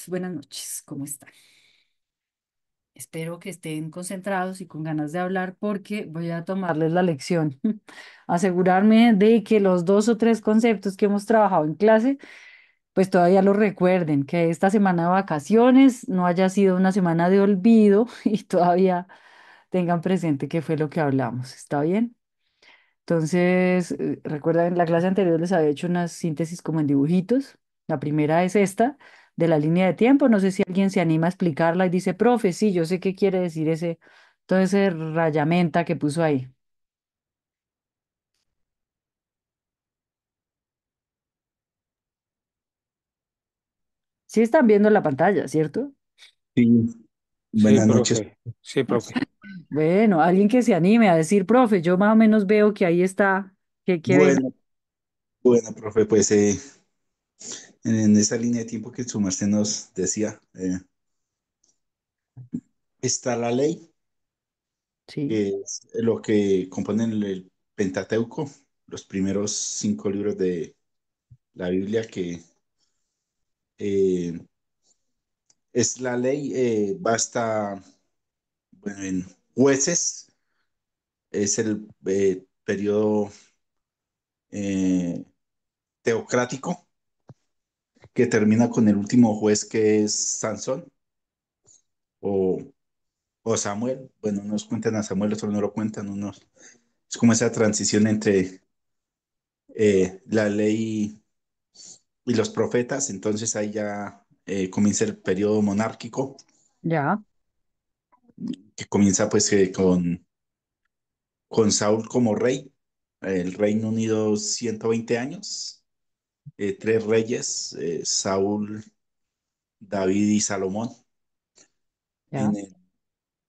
Buenas noches, ¿cómo están? Espero que estén concentrados y con ganas de hablar porque voy a tomarles la lección. Asegurarme de que los dos o tres conceptos que hemos trabajado en clase, pues todavía los recuerden, que esta semana de vacaciones no haya sido una semana de olvido y todavía tengan presente qué fue lo que hablamos. ¿Está bien? Entonces, recuerda, en la clase anterior les había hecho una síntesis como en dibujitos. La primera es esta, de la línea de tiempo. No sé si alguien se anima a explicarla y dice, profe, sí, yo sé qué quiere decir todo ese rayamenta que puso ahí. Sí están viendo la pantalla, ¿cierto? Sí, Sí, buenas noches. profe. Sí, profe. Bueno, alguien que se anime a decir, profe, yo más o menos veo que ahí está, que ve. Bueno, bueno, profe, pues en esa línea de tiempo que su merced nos decía, está la ley, Sí, que es lo que componen el Pentateuco, los primeros 5 libros de la Biblia, que eh, es la ley, basta, bueno, en jueces, es el periodo eh, teocrático, que termina con el último juez que es Sansón, o o Samuel. Bueno, unos cuentan a Samuel, otros no lo cuentan, unos. Es como esa transición entre la ley y los profetas. Entonces ahí ya comienza el periodo monárquico, ya, que comienza pues con Saúl como rey, el Reino Unido 120 años, tres reyes, Saúl, David y Salomón. ya, En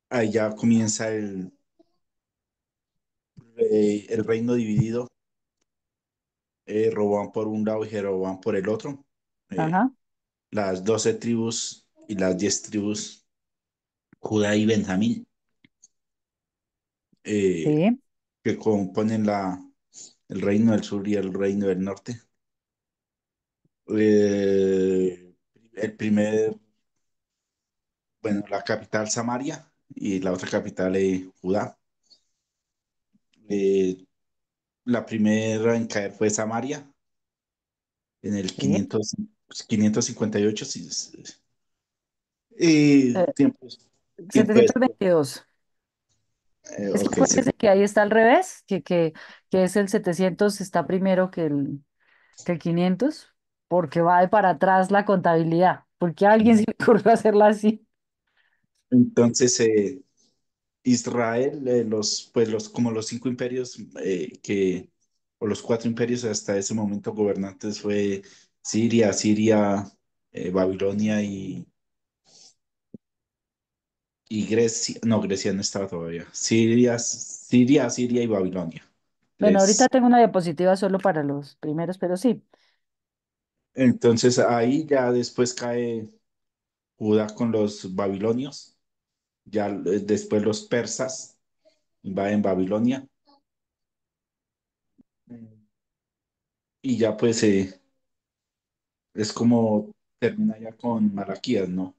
ahí ya comienza el reino dividido, Roboam por un lado y Jeroboam por el otro. Eh, ajá, las 12 tribus y las 10 tribus, Judá y Benjamín, eh, sí. que componen el reino del sur y el reino del norte. El primer, bueno, la capital Samaria y la otra capital Judá. Eh, la primera en caer fue Samaria en el Sí. 558. Sí, Eh, tiempo después. 722. Es que Ok, acuérdese que ahí está al revés, que es el 700 está primero que el 500 porque va de para atrás la contabilidad, porque a alguien se le ocurrió hacerla así. entonces, Israel, como los 5 imperios o los 4 imperios hasta ese momento gobernantes fue Siria, Babilonia y Grecia. No, Grecia no estaba todavía. Siria y Babilonia. Bueno, ahorita Tres. tengo una diapositiva solo para los primeros, pero sí, Entonces ahí ya después cae Judá con los babilonios, ya después los persas invaden Babilonia y ya pues es como termina ya con Malaquías, ¿no?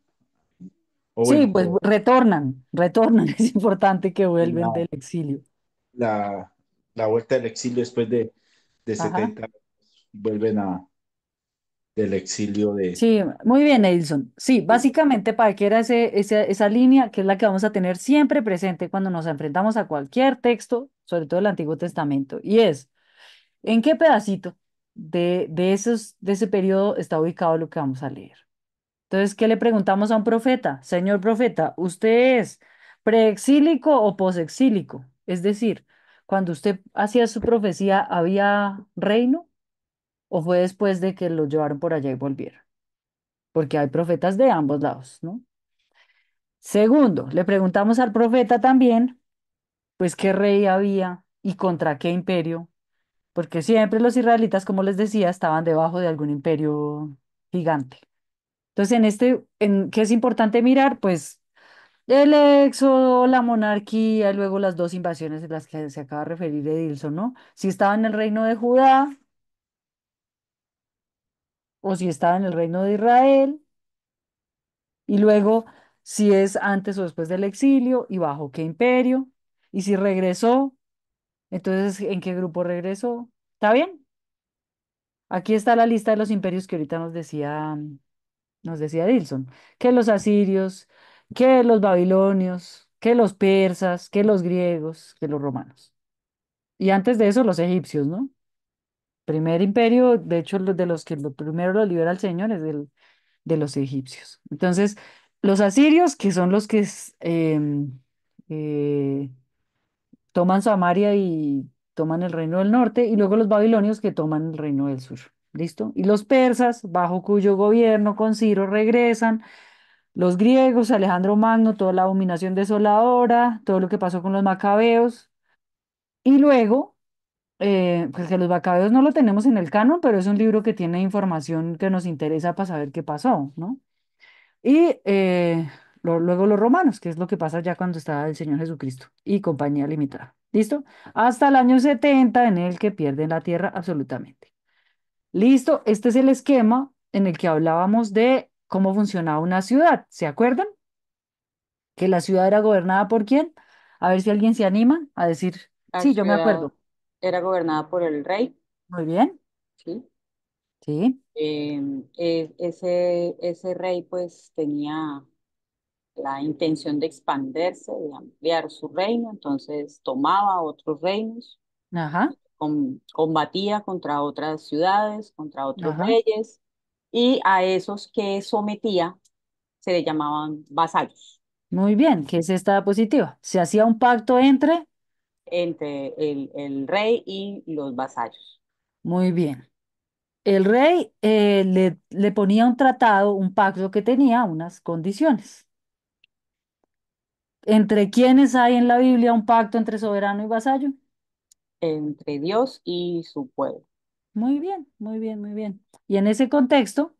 O sí, bueno, pues retornan, es importante que vuelven la, del exilio. la, la vuelta del exilio después de Ajá. 70 vuelven del exilio Sí, muy bien, Edison. Sí, básicamente para que era esa línea que es la que vamos a tener siempre presente cuando nos enfrentamos a cualquier texto, sobre todo el Antiguo Testamento, y es ¿en qué pedacito de ese periodo está ubicado lo que vamos a leer? Entonces, ¿qué le preguntamos a un profeta? Señor profeta, ¿usted es preexílico o posexílico? Es decir, cuando usted hacía su profecía, ¿había reino o fue después de que lo llevaron por allá y volvieron? Porque hay profetas de ambos lados, ¿no? Segundo, le preguntamos al profeta también, pues, ¿qué rey había y contra qué imperio? Porque siempre los israelitas, como les decía, estaban debajo de algún imperio gigante. Entonces, ¿qué es importante mirar? Pues el éxodo, la monarquía, y luego las dos invasiones de las que se acaba de referir Edilson, ¿no? Si estaba en el reino de Judá o si estaba en el reino de Israel, Y luego si es antes o después del exilio y bajo qué imperio. Y si regresó, entonces ¿en qué grupo regresó? ¿Está bien? Aquí está la lista de los imperios que ahorita nos decía Dilson, que los asirios, que los babilonios, que los persas, que los griegos, que los romanos. Y antes de eso los egipcios, ¿no? Primer imperio, de hecho, los de los que lo primero lo libera el Señor es de los egipcios. Entonces, los asirios, que son los que eh, toman Samaria y toman el reino del norte, y luego los babilonios que toman el reino del sur. ¿Listo? Y los persas, bajo cuyo gobierno con Ciro regresan, los griegos, Alejandro Magno, toda la abominación desoladora, todo lo que pasó con los macabeos, y luego, pues que los macabeos no lo tenemos en el canon, pero es un libro que tiene información que nos interesa para saber qué pasó, ¿no? Y luego los romanos, que es lo que pasa ya cuando está el Señor Jesucristo y compañía limitada. ¿Listo? Hasta el año 70 en el que pierden la tierra absolutamente. Listo, este es el esquema en el que hablábamos de cómo funcionaba una ciudad. ¿Se acuerdan? Que la ciudad era gobernada por quién. A ver si alguien se anima a decir, La sí, yo me ciudad acuerdo. era gobernada por el rey, Muy bien, ¿sí? sí, Ese rey pues tenía la intención de expandirse, de ampliar su reino, entonces tomaba otros reinos, ajá, combatía contra otras ciudades, contra otros ajá. reyes, y a esos que sometía se le llamaban vasallos, Muy bien, ¿qué es esta diapositiva? Se hacía un pacto entre, entre el rey y los vasallos. muy bien. El rey le ponía un tratado, un pacto que tenía unas condiciones. ¿Entre quiénes hay en la Biblia un pacto entre soberano y vasallo? Entre Dios y su pueblo. Muy bien, muy bien, muy bien. Y en ese contexto,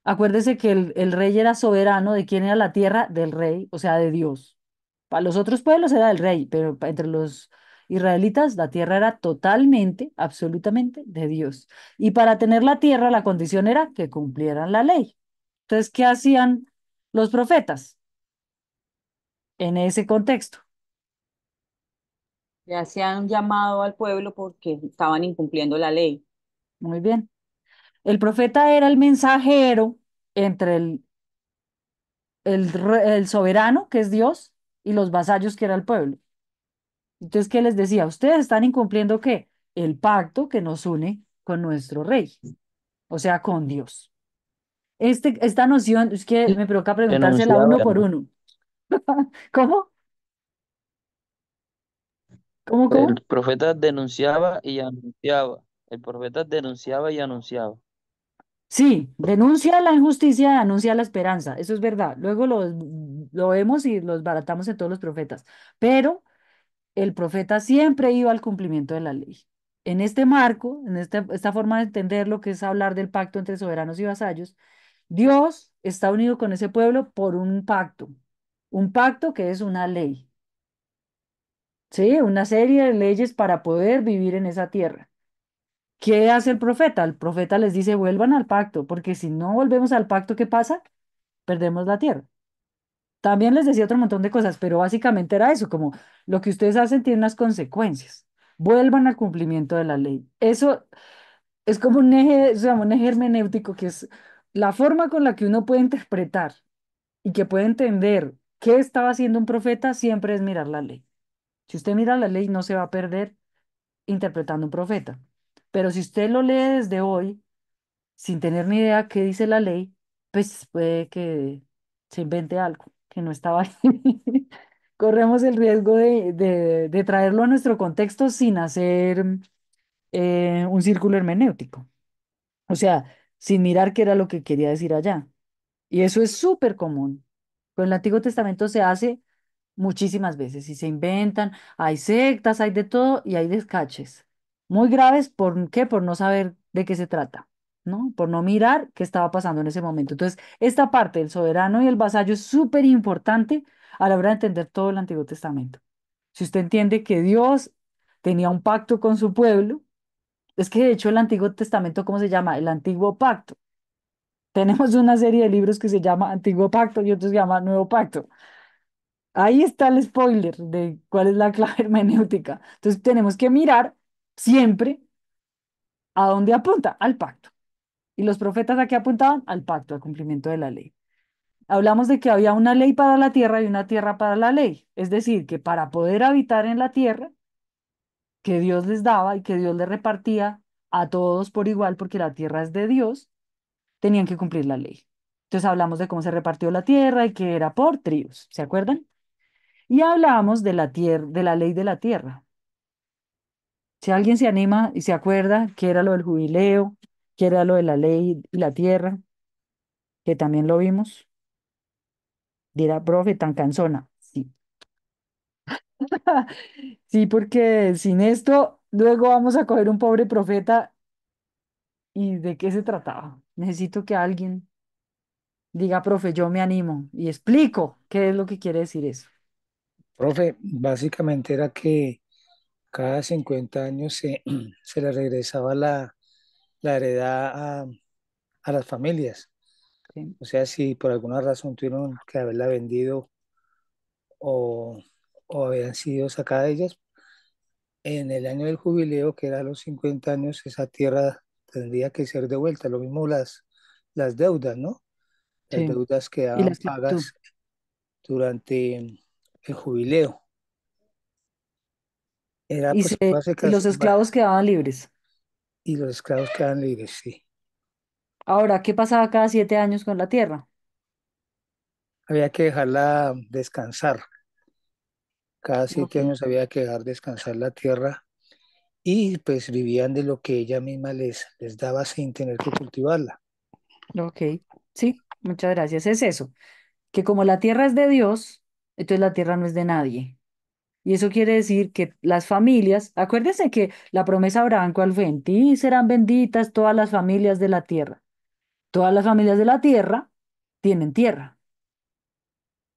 acuérdese que el rey era soberano de quién era la tierra del rey, o sea, de Dios. Para los otros pueblos era del rey, pero entre los israelitas la tierra era totalmente, absolutamente de Dios. Y para tener la tierra, la condición era que cumplieran la ley. Entonces, ¿qué hacían los profetas en ese contexto? Le hacían llamado al pueblo porque estaban incumpliendo la ley. Muy bien. El profeta era el mensajero entre el soberano, que es Dios, y los vasallos, que era el pueblo. Entonces, ¿qué les decía? Ustedes están incumpliendo ¿qué? El pacto que nos une con nuestro rey, o sea, con Dios. Esta noción es que me provoca preguntársela Denunciaba, uno por uno. ¿Cómo? ¿Cómo, el cómo? profeta denunciaba y anunciaba. El profeta denunciaba y anunciaba. Sí, denuncia la injusticia, anuncia la esperanza. Eso es verdad. Luego lo vemos y los baratamos en todos los profetas. Pero el profeta siempre iba al cumplimiento de la ley. En este marco, en esta forma de entender lo que es hablar del pacto entre soberanos y vasallos, Dios está unido con ese pueblo por un pacto que es una ley, ¿sí? Una serie de leyes para poder vivir en esa tierra. ¿Qué hace el profeta? El profeta les dice, vuelvan al pacto, porque si no volvemos al pacto, ¿qué pasa? Perdemos la tierra. También les decía otro montón de cosas, pero básicamente era eso, como lo que ustedes hacen tiene unas consecuencias. Vuelvan al cumplimiento de la ley. Eso es como un eje, se llama un eje hermenéutico, que es la forma con la que uno puede interpretar y que puede entender qué estaba haciendo un profeta, siempre es mirar la ley. Si usted mira la ley, no se va a perder interpretando un profeta. Pero si usted lo lee desde hoy, sin tener ni idea qué dice la ley, pues puede que se invente algo que no estaba ahí. Corremos el riesgo de traerlo a nuestro contexto sin hacer un círculo hermenéutico. O sea, sin mirar qué era lo que quería decir allá. Y eso es súper común. Con el Antiguo Testamento se hace muchísimas veces y se inventan, hay sectas, hay de todo y hay descaches. Muy graves, ¿por qué? Por no saber de qué se trata, ¿no? Por no mirar qué estaba pasando en ese momento. Entonces, esta parte del soberano y el vasallo es súper importante a la hora de entender todo el Antiguo Testamento. Si usted entiende que Dios tenía un pacto con su pueblo, es que de hecho el Antiguo Testamento, ¿cómo se llama? El Antiguo Pacto. Tenemos una serie de libros que se llama Antiguo Pacto y otros que se llama Nuevo Pacto. Ahí está el spoiler de cuál es la clave hermenéutica. Entonces tenemos que mirar siempre a dónde apunta, al pacto. ¿Y los profetas a qué apuntaban? Al pacto, al cumplimiento de la ley. Hablamos de que había una ley para la tierra y una tierra para la ley. Es decir, que para poder habitar en la tierra que Dios les daba y que Dios les repartía a todos por igual, porque la tierra es de Dios, tenían que cumplir la ley. Entonces hablamos de cómo se repartió la tierra y que era por tribus, ¿se acuerdan? Y hablamos de la tierra, de la ley de la tierra. Si alguien se anima y se acuerda qué era lo del jubileo, qué era lo de la ley y la tierra, que también lo vimos, dirá, profe, tan cansona. Sí. Sí, porque sin esto, luego vamos a coger un pobre profeta y ¿de qué se trataba? Necesito que alguien diga, profe, yo me animo y explico qué es lo que quiere decir eso. Profe, básicamente era que cada 50 años se le regresaba la heredad a las familias. ¿Sí? O sea, si por alguna razón tuvieron que haberla vendido o, o habían sido sacadas de ellas, en el año del jubileo, que era los 50 años, esa tierra tendría que ser devuelta. Lo mismo las deudas, ¿no? Las Sí. deudas Y la quedaban esclavitud. pagas durante el jubileo. Era Y, pues y los esclavos quedaban libres. y los esclavos quedan libres, sí. Ahora, ¿qué pasaba cada 7 años con la tierra? Había que dejarla descansar. Cada siete Ok, años había que dejar descansar la tierra y pues vivían de lo que ella misma les daba sin tener que cultivarla. ok. Sí, muchas gracias. Es eso, que como la tierra es de Dios, entonces la tierra no es de nadie. Y eso quiere decir que las familias, acuérdense que la promesa de Abraham, ¿cuál fue? En ti serán benditas todas las familias de la tierra. Todas las familias de la tierra tienen tierra.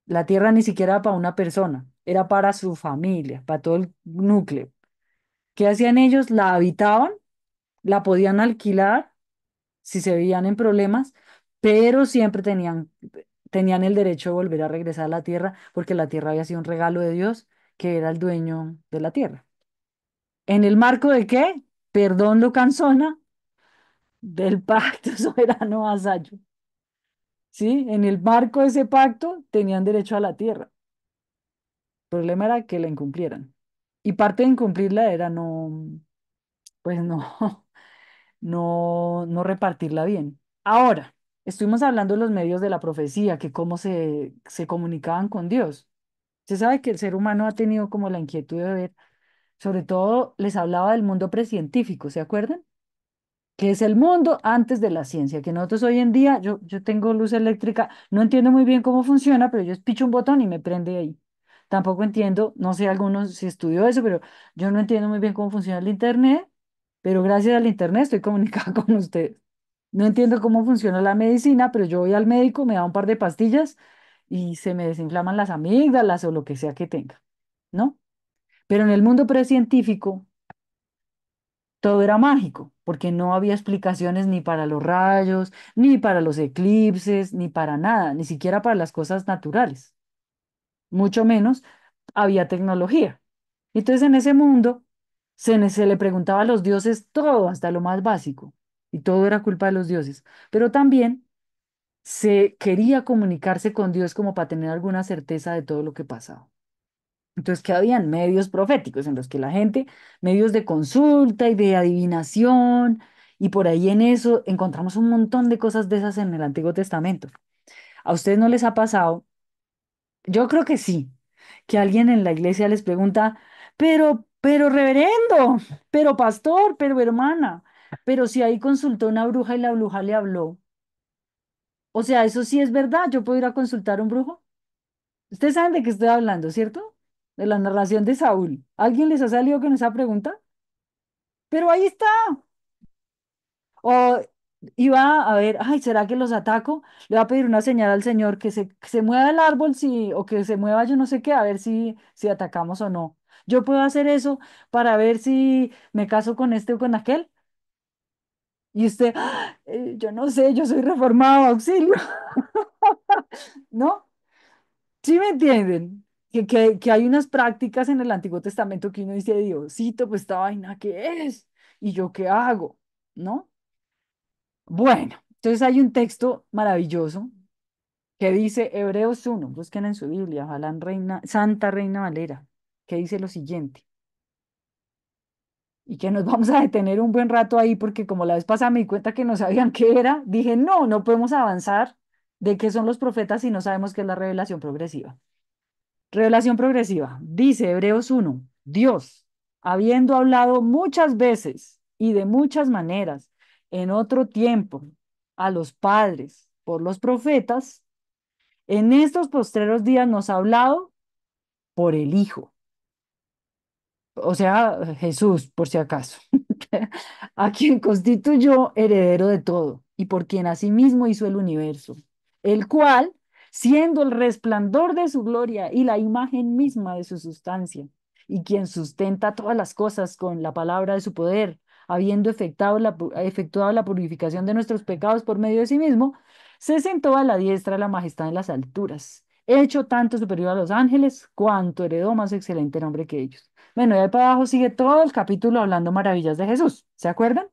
La tierra ni siquiera era para una persona, era para su familia, para todo el núcleo. ¿Qué hacían ellos? La habitaban, la podían alquilar si se veían en problemas, pero siempre tenían el derecho de volver a regresar a la tierra porque la tierra había sido un regalo de Dios, que era el dueño de la tierra. ¿En el marco de qué? Perdón lo cansona, del pacto soberano vasallo. ¿Sí? En el marco de ese pacto tenían derecho a la tierra. El problema era que la incumplieran. Y parte de incumplirla era no, pues no, no repartirla bien. Ahora, estuvimos hablando de los medios de la profecía, que cómo se comunicaban con Dios. Se sabe que el ser humano ha tenido como la inquietud de ver, sobre todo les hablaba del mundo precientífico, ¿se acuerdan? Que es el mundo antes de la ciencia, que nosotros hoy en día, yo tengo luz eléctrica, no entiendo muy bien cómo funciona, pero yo picho un botón y me prende ahí. Tampoco entiendo, no sé algunos si estudió eso, pero yo no entiendo muy bien cómo funciona el internet, pero gracias al internet estoy comunicada con ustedes. No entiendo cómo funciona la medicina, pero yo voy al médico, me da un par de pastillas y se me desinflaman las amígdalas o lo que sea que tenga, ¿no? Pero en el mundo precientífico todo era mágico, porque no había explicaciones ni para los rayos, ni para los eclipses, ni para nada, ni siquiera para las cosas naturales. Mucho menos había tecnología. Entonces en ese mundo se le preguntaba a los dioses todo, hasta lo más básico, y todo era culpa de los dioses. Pero también se quería comunicarse con Dios como para tener alguna certeza de todo lo que pasaba. Entonces, que habían medios proféticos en los que la gente, medios de consulta y de adivinación, y por ahí en eso encontramos un montón de cosas de esas en el Antiguo Testamento. ¿A ustedes no les ha pasado? Yo creo que sí, que alguien en la iglesia les pregunta, pero reverendo, pero pastor, pero hermana, pero si ahí consultó una bruja y la bruja le habló. O sea, eso sí es verdad, yo puedo ir a consultar a un brujo. Ustedes saben de qué estoy hablando, ¿cierto? De la narración de Saúl. ¿Alguien les ha salido con esa pregunta? Pero ahí está. O iba a ver, ay, ¿será que los ataco? Le voy a pedir una señal al Señor que se mueva el árbol si, o que se mueva yo no sé qué, a ver si atacamos o no. Yo puedo hacer eso para ver si me caso con este o con aquel. Y usted, yo no sé, yo soy reformado, auxilio, ¿no? ¿Sí me entienden? Que hay unas prácticas en el Antiguo Testamento que uno dice, Diosito, pues esta vaina, ¿qué es? ¿Y yo qué hago? ¿No? Bueno, entonces hay un texto maravilloso que dice Hebreos 1, busquen en su Biblia, ojalá en Santa Reina Valera, que dice lo siguiente, y que nos vamos a detener un buen rato ahí porque como la vez pasada me di cuenta que no sabían qué era, dije, no, no podemos avanzar de qué son los profetas si no sabemos qué es la revelación progresiva. Revelación progresiva. Dice Hebreos 1, Dios, habiendo hablado muchas veces y de muchas maneras en otro tiempo a los padres por los profetas, en estos postreros días nos ha hablado por el Hijo, o sea, Jesús, por si acaso, a quien constituyó heredero de todo y por quien asimismo hizo el universo, el cual, siendo el resplandor de su gloria y la imagen misma de su sustancia, y quien sustenta todas las cosas con la palabra de su poder, habiendo efectuado la purificación de nuestros pecados por medio de sí mismo, se sentó a la diestra de la majestad en las alturas, hecho tanto superior a los ángeles, cuanto heredó más excelente nombre que ellos. Bueno, y ahí para abajo sigue todo el capítulo hablando maravillas de Jesús. ¿Se acuerdan?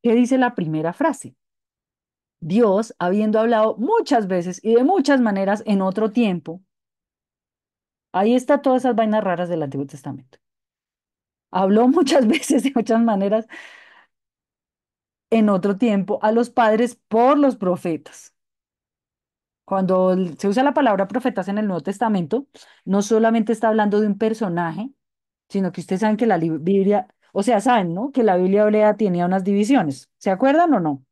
¿Qué dice la primera frase? Dios, habiendo hablado muchas veces y de muchas maneras en otro tiempo, ahí está todas esas vainas raras del Antiguo Testamento. Habló muchas veces de muchas maneras en otro tiempo a los padres por los profetas. Cuando se usa la palabra profetas en el Nuevo Testamento, no solamente está hablando de un personaje, sino que ustedes saben que la Biblia, o sea, saben, ¿no? Que la Biblia hebrea tenía unas divisiones. ¿Se acuerdan o no?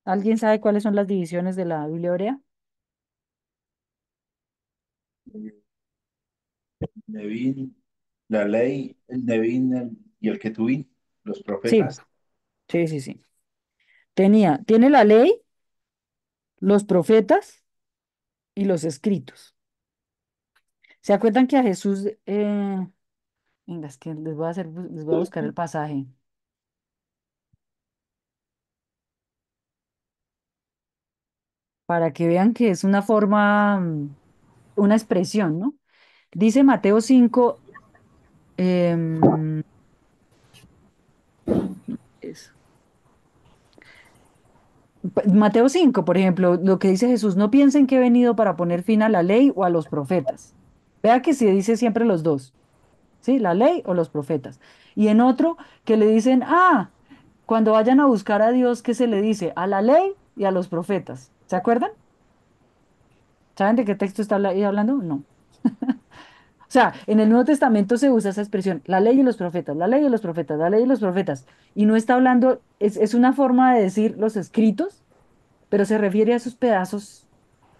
¿Alguien sabe cuáles son las divisiones de la Biblia hebrea? Nevin, la ley, el Nevin y el Ketuvim, los Sí, profetas. sí, sí, sí. Tiene la ley, los profetas y los escritos. ¿Se acuerdan que a Jesús, venga, es que les voy a buscar el pasaje para que vean que es una forma, una expresión, ¿no? Dice Mateo 5, em, eso. Mateo 5, por ejemplo, lo que dice Jesús, no piensen que he venido para poner fin a la ley o a los profetas. Vea que se dice siempre los dos, ¿sí? La ley o los profetas. Y en otro que le dicen, cuando vayan a buscar a Dios, ¿qué se le dice? A la ley y a los profetas. ¿Se acuerdan? ¿Saben de qué texto está ahí hablando? No. O sea, en el Nuevo Testamento se usa esa expresión, la ley y los profetas, la ley y los profetas, la ley y los profetas. Y no está hablando, es una forma de decir los escritos, pero se refiere a esos pedazos,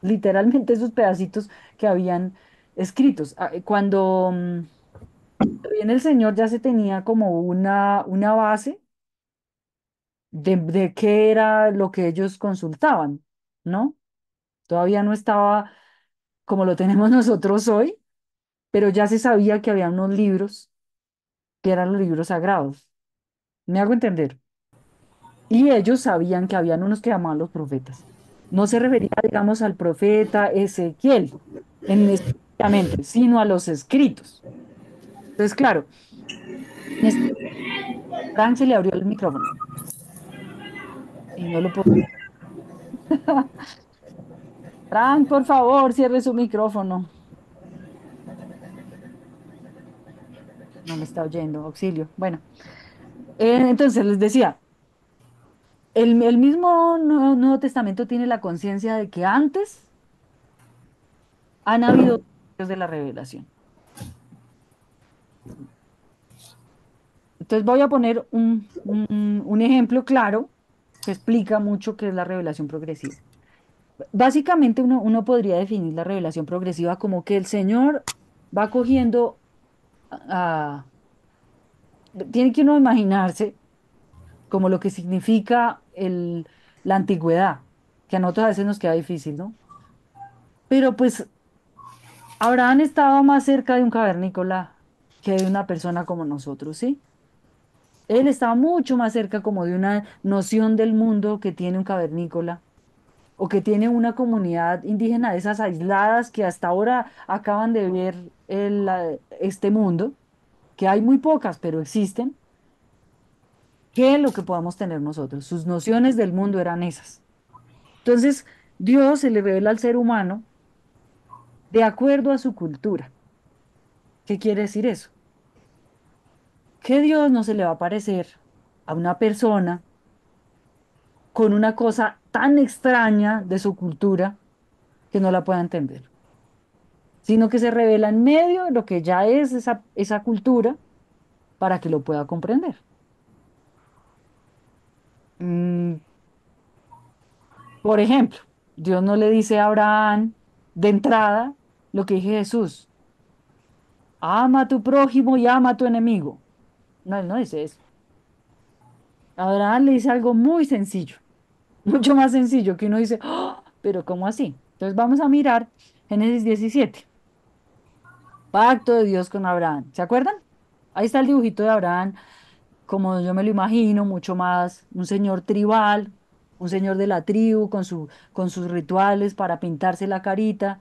literalmente esos pedacitos que habían escritos. Cuando viene el Señor ya se tenía como una base de qué era lo que ellos consultaban, ¿no? Todavía no estaba como lo tenemos nosotros hoy, pero ya se sabía que había unos libros que eran los libros sagrados. ¿Me hago entender? Y ellos sabían que habían unos que llamaban los profetas. No se refería, digamos, al profeta Ezequiel específicamente, sino a los escritos. Entonces, claro, en Frank se le abrió el micrófono y no lo puedo. Frank, por favor, cierre su micrófono. No me está oyendo, auxilio. Bueno, entonces les decía, el mismo Nuevo Testamento tiene la conciencia de que antes han habido de la revelación. Entonces voy a poner un ejemplo claro que explica mucho qué es la revelación progresiva. Básicamente uno podría definir la revelación progresiva como que el Señor va cogiendo, ah, tiene que uno imaginarse como lo que significa la antigüedad, que a nosotros a veces nos queda difícil, ¿no? Pero pues Abraham estaba más cerca de un cavernícola que de una persona como nosotros, ¿sí? Él estaba mucho más cerca como de una noción del mundo que tiene un cavernícola o que tiene una comunidad indígena de esas aisladas que hasta ahora acaban de ver este mundo, que hay muy pocas, pero existen, que lo que podamos tener nosotros. Sus nociones del mundo eran esas. Entonces, Dios se le revela al ser humano de acuerdo a su cultura. ¿Qué quiere decir eso? Que Dios no se le va a parecer a una persona con una cosa tan extraña de su cultura que no la pueda entender, sino que se revela en medio de lo que ya es esa cultura para que lo pueda comprender. Mm, por ejemplo, Dios no le dice a Abraham de entrada lo que dije Jesús, ama a tu prójimo y ama a tu enemigo. No, él no dice eso. Abraham le dice algo muy sencillo, mucho más sencillo que uno dice, "Ah, pero ¿cómo así?" Entonces vamos a mirar Génesis 17, pacto de Dios con Abraham. ¿Se acuerdan? Ahí está el dibujito de Abraham, como yo me lo imagino, mucho más un señor tribal, un señor de la tribu con sus rituales para pintarse la carita,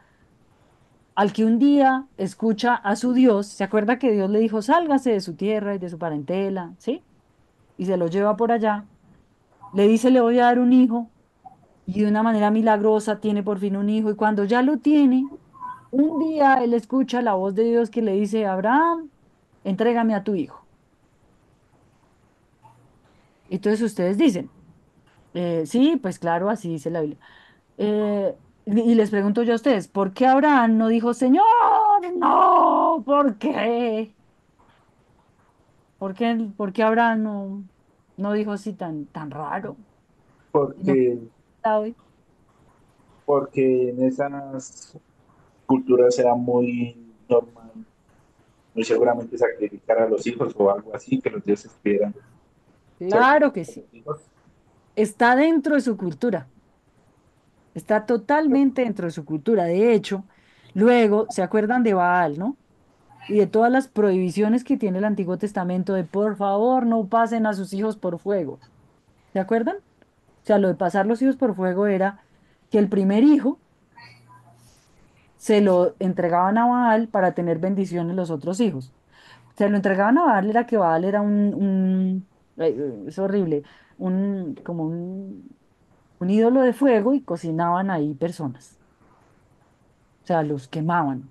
al que un día escucha a su Dios. ¿Se acuerda que Dios le dijo, sálgase de su tierra y de su parentela? ¿Sí? Y se lo lleva por allá. Le dice, le voy a dar un hijo. Y de una manera milagrosa tiene por fin un hijo. Y cuando ya lo tiene, un día él escucha la voz de Dios que le dice, Abraham, entrégame a tu hijo. Entonces ustedes dicen, sí, pues claro, así dice la Biblia. Y les pregunto yo a ustedes, ¿por qué Abraham no dijo, Señor, no? ¿Por qué? ¿Por qué Abraham no dijo así tan raro? Sino que porque, está hoy. porque en esas culturas era muy normal, muy seguramente sacrificar a los hijos o algo así, que los dioses pidieran Claro que sacrificar a sí. los hijos. Está dentro de su cultura. Está totalmente dentro de su cultura. De hecho, luego se acuerdan de Baal, ¿no? Y de todas las prohibiciones que tiene el Antiguo Testamento de por favor no pasen a sus hijos por fuego. ¿Se acuerdan? O sea, lo de pasar los hijos por fuego era que el primer hijo se lo entregaban a Baal para tener bendiciones los otros hijos. Se lo entregaban a Baal, era que Baal era es horrible, como un ídolo de fuego y cocinaban ahí personas. O sea, los quemaban,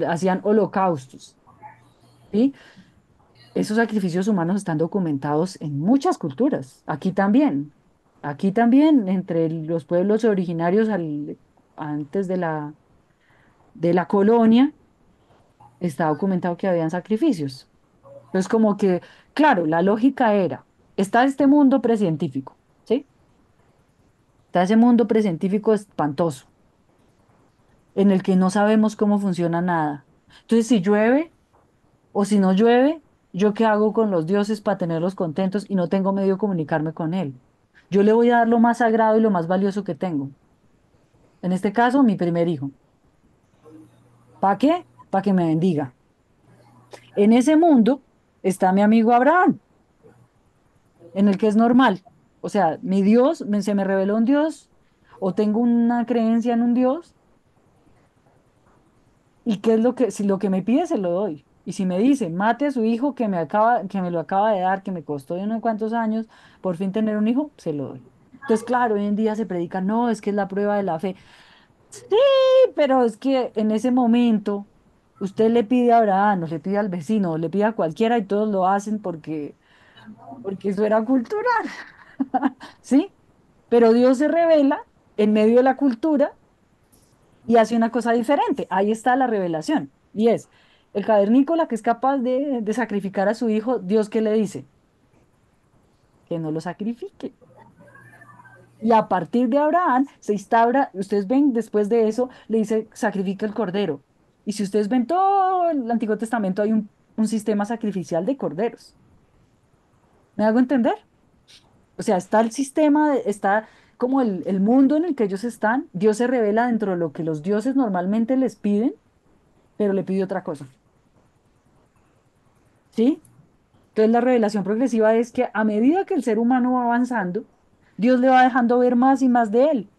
hacían holocaustos, ¿sí? Esos sacrificios humanos están documentados en muchas culturas, aquí también. Aquí también, entre los pueblos originarios antes de la colonia, está documentado que habían sacrificios. Entonces, como que, claro, la lógica era, está este mundo precientífico, ¿sí? Está ese mundo precientífico espantoso, en el que no sabemos cómo funciona nada. Entonces, si llueve o si no llueve, ¿yo qué hago con los dioses para tenerlos contentos y no tengo medio de comunicarme con él? Yo le voy a dar lo más sagrado y lo más valioso que tengo. En este caso, mi primer hijo. ¿Para qué? Para que me bendiga. En ese mundo está mi amigo Abraham, en el que es normal. O sea, mi Dios, se me reveló un Dios, o tengo una creencia en un Dios, y qué es si lo que me pide, se lo doy. Y si me dice, mate a su hijo que me lo acaba de dar, que me costó de unos cuantos años, por fin tener un hijo, se lo doy. Entonces, claro, hoy en día se predica, no, es que es la prueba de la fe. Sí, pero es que en ese momento usted le pide a Abraham, o le pide al vecino, o le pide a cualquiera y todos lo hacen porque eso era cultural. ¿Sí? Pero Dios se revela en medio de la cultura y hace una cosa diferente. Ahí está la revelación. Y es el cavernícola que es capaz de sacrificar a su hijo, Dios que le dice que no lo sacrifique. Y a partir de Abraham se instaura, ustedes ven, después de eso le dice, sacrifica el cordero. Y si ustedes ven todo el Antiguo Testamento, hay un sistema sacrificial de corderos. ¿Me hago entender? O sea, está el sistema, está como el mundo en el que ellos están. Dios se revela dentro de lo que los dioses normalmente les piden, pero le pide otra cosa. ¿Sí? Entonces la revelación progresiva es que a medida que el ser humano va avanzando, Dios le va dejando ver más y más de él.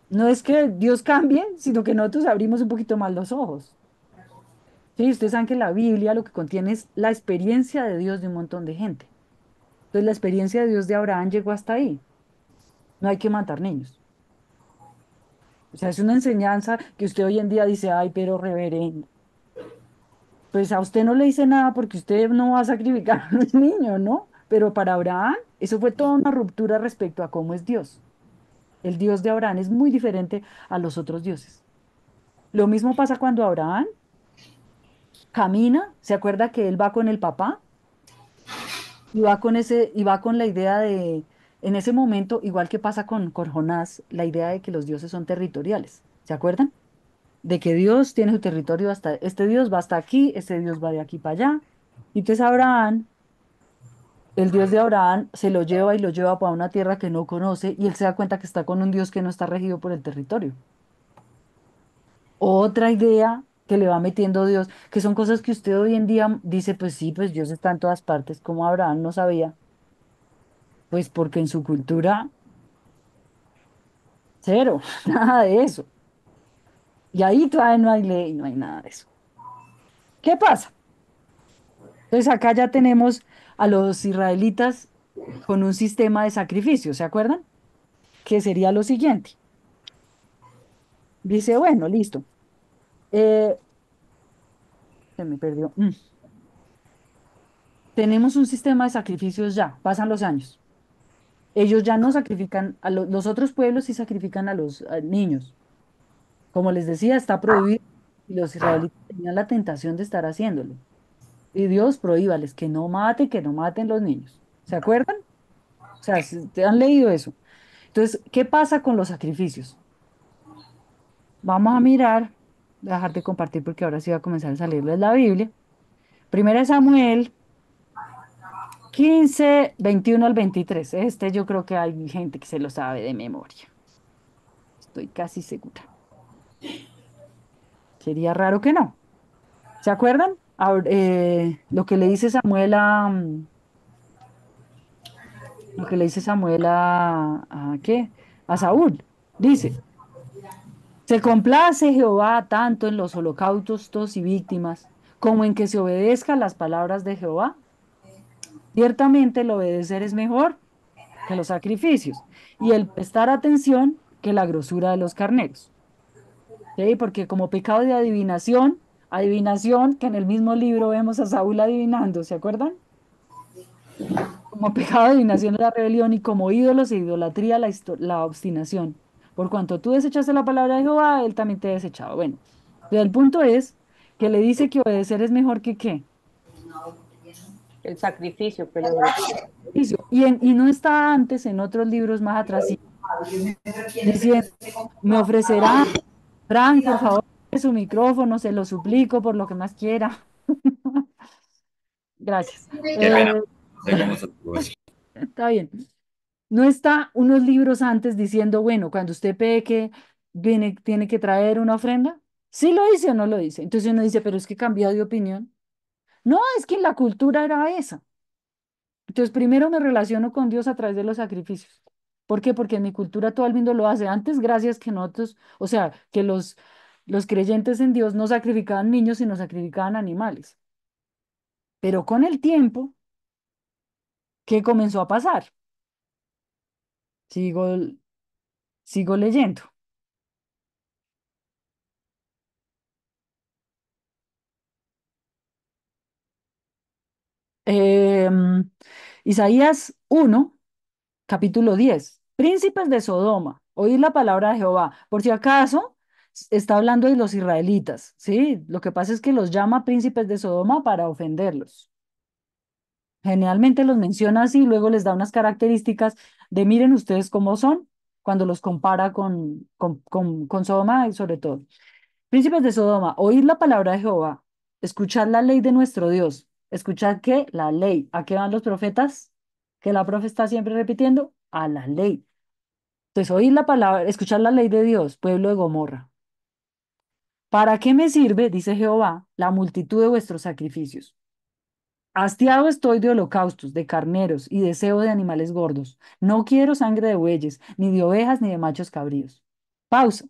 No es que Dios cambie, sino que nosotros abrimos un poquito más los ojos. Sí, ustedes saben que la Biblia lo que contiene es la experiencia de Dios de un montón de gente. Entonces la experiencia de Dios de Abraham llegó hasta ahí. No hay que matar niños. O sea, es una enseñanza que usted hoy en día dice, ay, pero reverendo. Pues a usted no le dice nada porque usted no va a sacrificar a los niños, ¿no? Pero para Abraham, eso fue toda una ruptura respecto a cómo es Dios. El Dios de Abraham es muy diferente a los otros dioses. Lo mismo pasa cuando Abraham camina, se acuerda que él va con el papá y va con y va con la idea de, en ese momento, igual que pasa con Jonás, la idea de que los dioses son territoriales. ¿Se acuerdan? De que Dios tiene su territorio hasta, este Dios va hasta aquí, este Dios va de aquí para allá. Y entonces Abraham, el Dios de Abraham, se lo lleva y lo lleva para una tierra que no conoce y él se da cuenta que está con un Dios que no está regido por el territorio. Otra idea que le va metiendo Dios, que son cosas que usted hoy en día dice, pues sí, pues Dios está en todas partes, como Abraham no sabía, pues porque en su cultura, cero, nada de eso. Y ahí todavía no hay ley, no hay nada de eso. ¿Qué pasa? Entonces acá ya tenemos a los israelitas con un sistema de sacrificio, ¿se acuerdan? Que sería lo siguiente. Dice, bueno, listo. Eh, Se me perdió. Tenemos un sistema de sacrificios ya, pasan los años. Ellos ya no sacrifican, los otros pueblos sí sacrifican a niños. Como les decía, está prohibido y los israelitas tenían la tentación de estar haciéndolo. Y Dios prohíbales que no maten los niños. ¿Se acuerdan? O sea, ¿te han leído eso? Entonces, ¿qué pasa con los sacrificios? Vamos a mirar, voy a dejar de compartir porque ahora sí va a comenzar a salirles la Biblia. Primera de Samuel 15 21 al 23. Este yo creo que hay gente que se lo sabe de memoria. Estoy casi segura. Sería raro que no. ¿Se acuerdan? Lo que le dice Samuel lo que le dice Samuel ¿qué? A Saúl. Dice, se complace Jehová tanto en los holocaustos y víctimas, como en que se obedezcan las palabras de Jehová. Ciertamente el obedecer es mejor que los sacrificios y el prestar atención que la grosura de los carneros. ¿Sí? Porque como pecado de adivinación, adivinación que en el mismo libro vemos a Saúl adivinando, ¿se acuerdan? Como pecado de adivinación la rebelión y como ídolos e idolatría la obstinación. Por cuanto tú desechaste la palabra de Jehová, él también te ha desechado. Bueno, pero el punto es que le dice que obedecer es mejor que qué. El sacrificio que le ofreció. Y no está antes en otros libros más atrás diciendo, me ofrecerá, Frank, por favor, su micrófono, se lo suplico por lo que más quiera. Gracias. Qué pena. Seguimos a tu voz. Está bien. No está unos libros antes diciendo, bueno, cuando usted peque, tiene que traer una ofrenda. ¿Sí lo dice o no lo dice? Entonces uno dice, pero es que cambió de opinión. No, es que la cultura era esa. Entonces primero me relaciono con Dios a través de los sacrificios. ¿Por qué? Porque en mi cultura todo el mundo lo hace. Antes, gracias que nosotros, o sea, que los creyentes en Dios no sacrificaban niños, sino sacrificaban animales. Pero con el tiempo, ¿qué comenzó a pasar? Sigo, sigo leyendo. Em, Isaías 1, capítulo 10. Príncipes de Sodoma, oíd la palabra de Jehová. Por si acaso, está hablando de los israelitas, ¿sí? Lo que pasa es que los llama príncipes de Sodoma para ofenderlos. Generalmente los menciona así, luego les da unas características de miren ustedes cómo son, cuando los compara con Sodoma y sobre todo. Príncipes de Sodoma, oíd la palabra de Jehová, escuchad la ley de nuestro Dios. ¿Escuchad qué? La ley. ¿A qué van los profetas? Que la profe está siempre repitiendo, a la ley. Entonces, oíd la palabra, escuchad la ley de Dios, pueblo de Gomorra. ¿Para qué me sirve, dice Jehová, la multitud de vuestros sacrificios? Hastiado estoy de holocaustos, de carneros y deseo de animales gordos. No quiero sangre de bueyes, ni de ovejas, ni de machos cabríos. Pausa.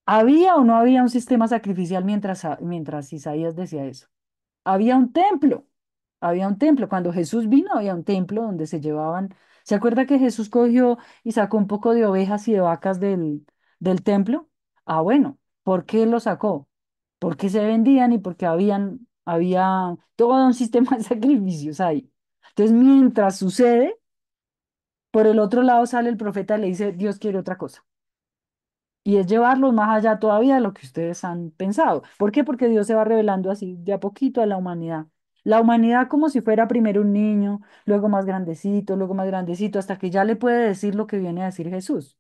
¿Había o no había un sistema sacrificial mientras Isaías decía eso? Había un templo, había un templo. Cuando Jesús vino, había un templo donde se llevaban. ¿Se acuerda que Jesús cogió y sacó un poco de ovejas y de vacas del templo? Ah, bueno, ¿por qué lo sacó? Porque se vendían y porque había todo un sistema de sacrificios ahí. Entonces, mientras sucede, por el otro lado sale el profeta y le dice, Dios quiere otra cosa. Y es llevarlos más allá todavía de lo que ustedes han pensado. ¿Por qué? Porque Dios se va revelando así de a poquito a la humanidad. La humanidad como si fuera primero un niño, luego más grandecito, hasta que ya le puede decir lo que viene a decir Jesús.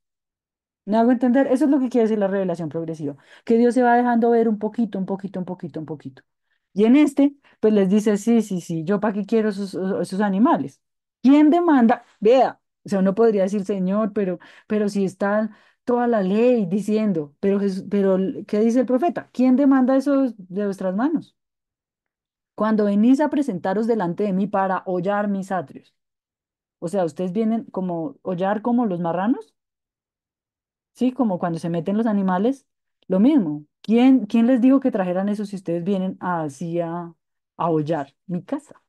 ¿Me hago entender? Eso es lo que quiere decir la revelación progresiva, que Dios se va dejando ver un poquito, un poquito, un poquito, un poquito. Y en este, pues les dice, sí, sí, sí, yo para qué quiero esos animales. ¿Quién demanda? Vea, o sea, uno podría decir, Señor, pero si está toda la ley diciendo, pero ¿qué dice el profeta? ¿Quién demanda eso de vuestras manos? Cuando venís a presentaros delante de mí para hollar mis atrios. O sea, ustedes vienen como hollar como los marranos. Sí, como cuando se meten los animales, lo mismo. ¿Quién les dijo que trajeran eso si ustedes vienen así a hollar mi casa?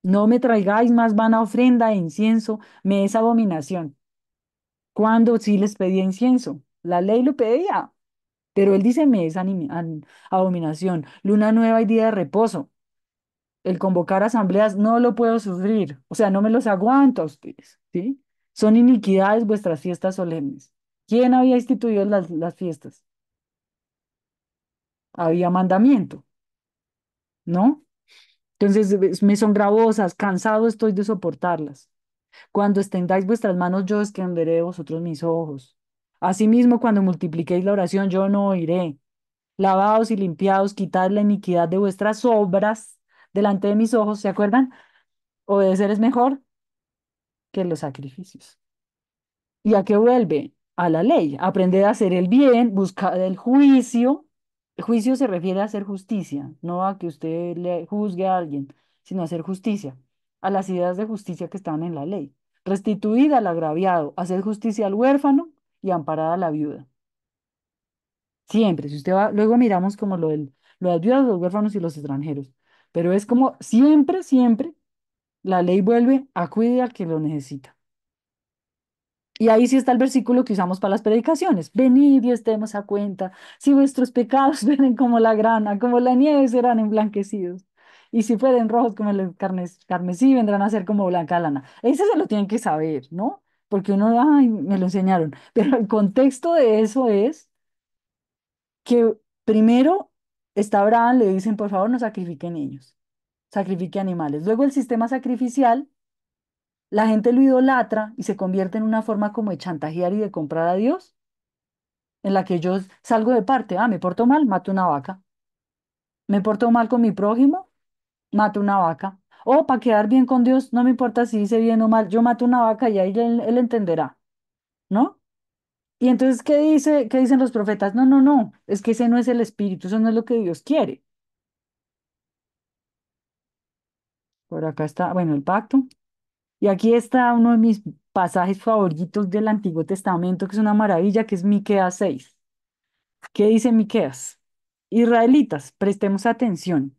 No me traigáis más vana ofrenda e incienso, me es abominación. Cuando sí les pedía incienso, la ley lo pedía, pero él dice me es abominación. Luna nueva y día de reposo. El convocar asambleas no lo puedo sufrir, o sea, no me los aguanto a ustedes, ¿sí? Son iniquidades vuestras fiestas solemnes. ¿Quién había instituido las fiestas? Había mandamiento, ¿no? Entonces me son gravosas, cansado estoy de soportarlas. Cuando extendáis vuestras manos, yo extenderé de vosotros mis ojos. Asimismo, cuando multipliquéis la oración, yo no oiré. Lavaos y limpiaos, quitad la iniquidad de vuestras obras delante de mis ojos. ¿Se acuerdan? Obedecer es mejor que los sacrificios. ¿Y a qué vuelve? A la ley. Aprender a hacer el bien, buscar el juicio. El juicio se refiere a hacer justicia, no a que usted le juzgue a alguien, sino a hacer justicia, a las ideas de justicia que están en la ley. Restituir al agraviado, hacer justicia al huérfano y amparar a la viuda. Siempre, si usted va, luego miramos como lo de las viudas, los huérfanos y los extranjeros. Pero es como siempre, siempre, la ley vuelve a cuidar al que lo necesita. Y ahí sí está el versículo que usamos para las predicaciones. Venid y estemos a cuenta. Si vuestros pecados fueren como la grana, como la nieve, serán emblanquecidos. Y si fueren rojos como el carmesí, vendrán a ser como blanca lana. Ese se lo tienen que saber, ¿no? Porque uno, ay, me lo enseñaron. Pero el contexto de eso es que primero está Abraham, le dicen, por favor, no sacrifiquen niños, sacrifique animales. Luego el sistema sacrificial la gente lo idolatra y se convierte en una forma como de chantajear y de comprar a Dios, en la que yo salgo de parte, me porto mal, mato una vaca. Me porto mal con mi prójimo, mato una vaca. O para quedar bien con Dios, no me importa si dice bien o mal, yo mato una vaca y ahí él entenderá, ¿no? Y entonces, ¿qué dicen los profetas? No, no, no, es que ese no es el espíritu, eso no es lo que Dios quiere. Por acá está, bueno, el pacto. Y aquí está uno de mis pasajes favoritos del Antiguo Testamento, que es una maravilla, que es Miqueas 6. ¿Qué dice Miqueas? Israelitas, prestemos atención.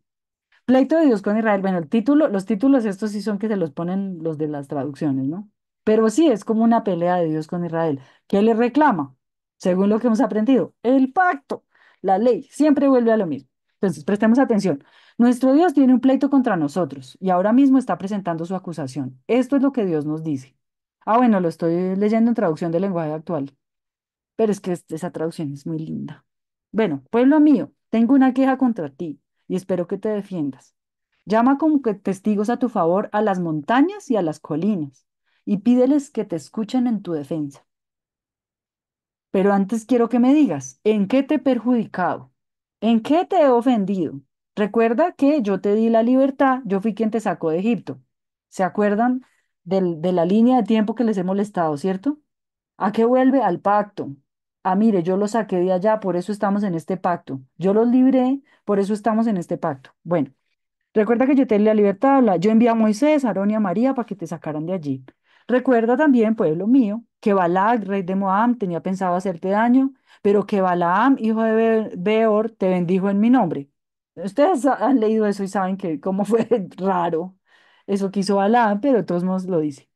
Pleito de Dios con Israel. Bueno, los títulos estos sí son que se los ponen los de las traducciones, ¿no? Pero sí, es como una pelea de Dios con Israel. ¿Qué le reclama? Según lo que hemos aprendido, el pacto, la ley, siempre vuelve a lo mismo. Entonces, prestemos atención. Nuestro Dios tiene un pleito contra nosotros y ahora mismo está presentando su acusación. Esto es lo que Dios nos dice. Bueno, lo estoy leyendo en traducción del lenguaje actual, pero es que esa traducción es muy linda. Bueno, pueblo mío, tengo una queja contra ti y espero que te defiendas. Llama como que testigos a tu favor a las montañas y a las colinas y pídeles que te escuchen en tu defensa. Pero antes quiero que me digas, ¿en qué te he perjudicado? ¿En qué te he ofendido? Recuerda que yo te di la libertad, yo fui quien te sacó de Egipto. ¿Se acuerdan de la línea de tiempo que les he molestado, cierto? ¿A qué vuelve? Al pacto. Mire, yo los saqué de allá, por eso estamos en este pacto. Yo los libré, por eso estamos en este pacto. Bueno, Recuerda que yo te di la libertad de hablar. Yo envié a Moisés, a Aarón y a María para que te sacaran de allí. Recuerda también, pueblo mío, que Balac, rey de Moab, tenía pensado hacerte daño, pero que Balaam, hijo de Beor, te bendijo en mi nombre. Ustedes han leído eso y saben que cómo fue raro eso que hizo Balaam, pero de todos modos lo dice.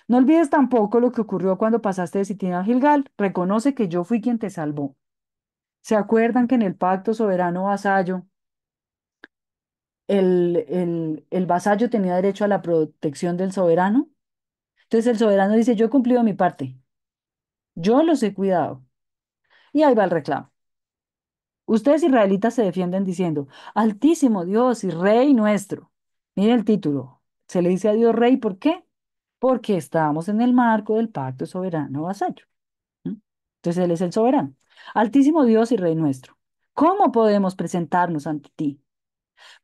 No olvides tampoco lo que ocurrió cuando pasaste de Sitín a Gilgal. Reconoce que yo fui quien te salvó. ¿Se acuerdan que en el pacto soberano vasallo el vasallo tenía derecho a la protección del soberano? Entonces el soberano dice, yo he cumplido mi parte, yo los he cuidado. Y ahí va el reclamo. Ustedes israelitas se defienden diciendo, Altísimo Dios y Rey nuestro. Mire el título. Se le dice a Dios Rey, ¿por qué? Porque estamos en el marco del pacto soberano vasallo. ¿Mm? Entonces Él es el soberano. Altísimo Dios y Rey nuestro. ¿Cómo podemos presentarnos ante ti?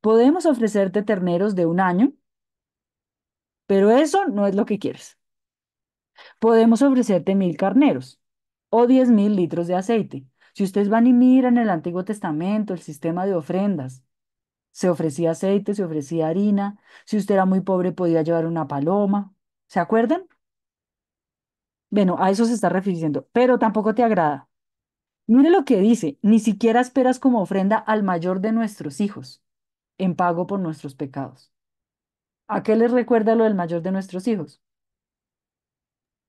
Podemos ofrecerte terneros de un año, pero eso no es lo que quieres. Podemos ofrecerte 1000 carneros o 10.000 litros de aceite. Si ustedes van y miran el Antiguo Testamento, el sistema de ofrendas, se ofrecía aceite, se ofrecía harina. Si usted era muy pobre, podía llevar una paloma. ¿Se acuerdan? Bueno, a eso se está refiriendo, pero tampoco te agrada. Mire lo que dice, ni siquiera esperas como ofrenda al mayor de nuestros hijos, en pago por nuestros pecados. ¿A qué les recuerda lo del mayor de nuestros hijos?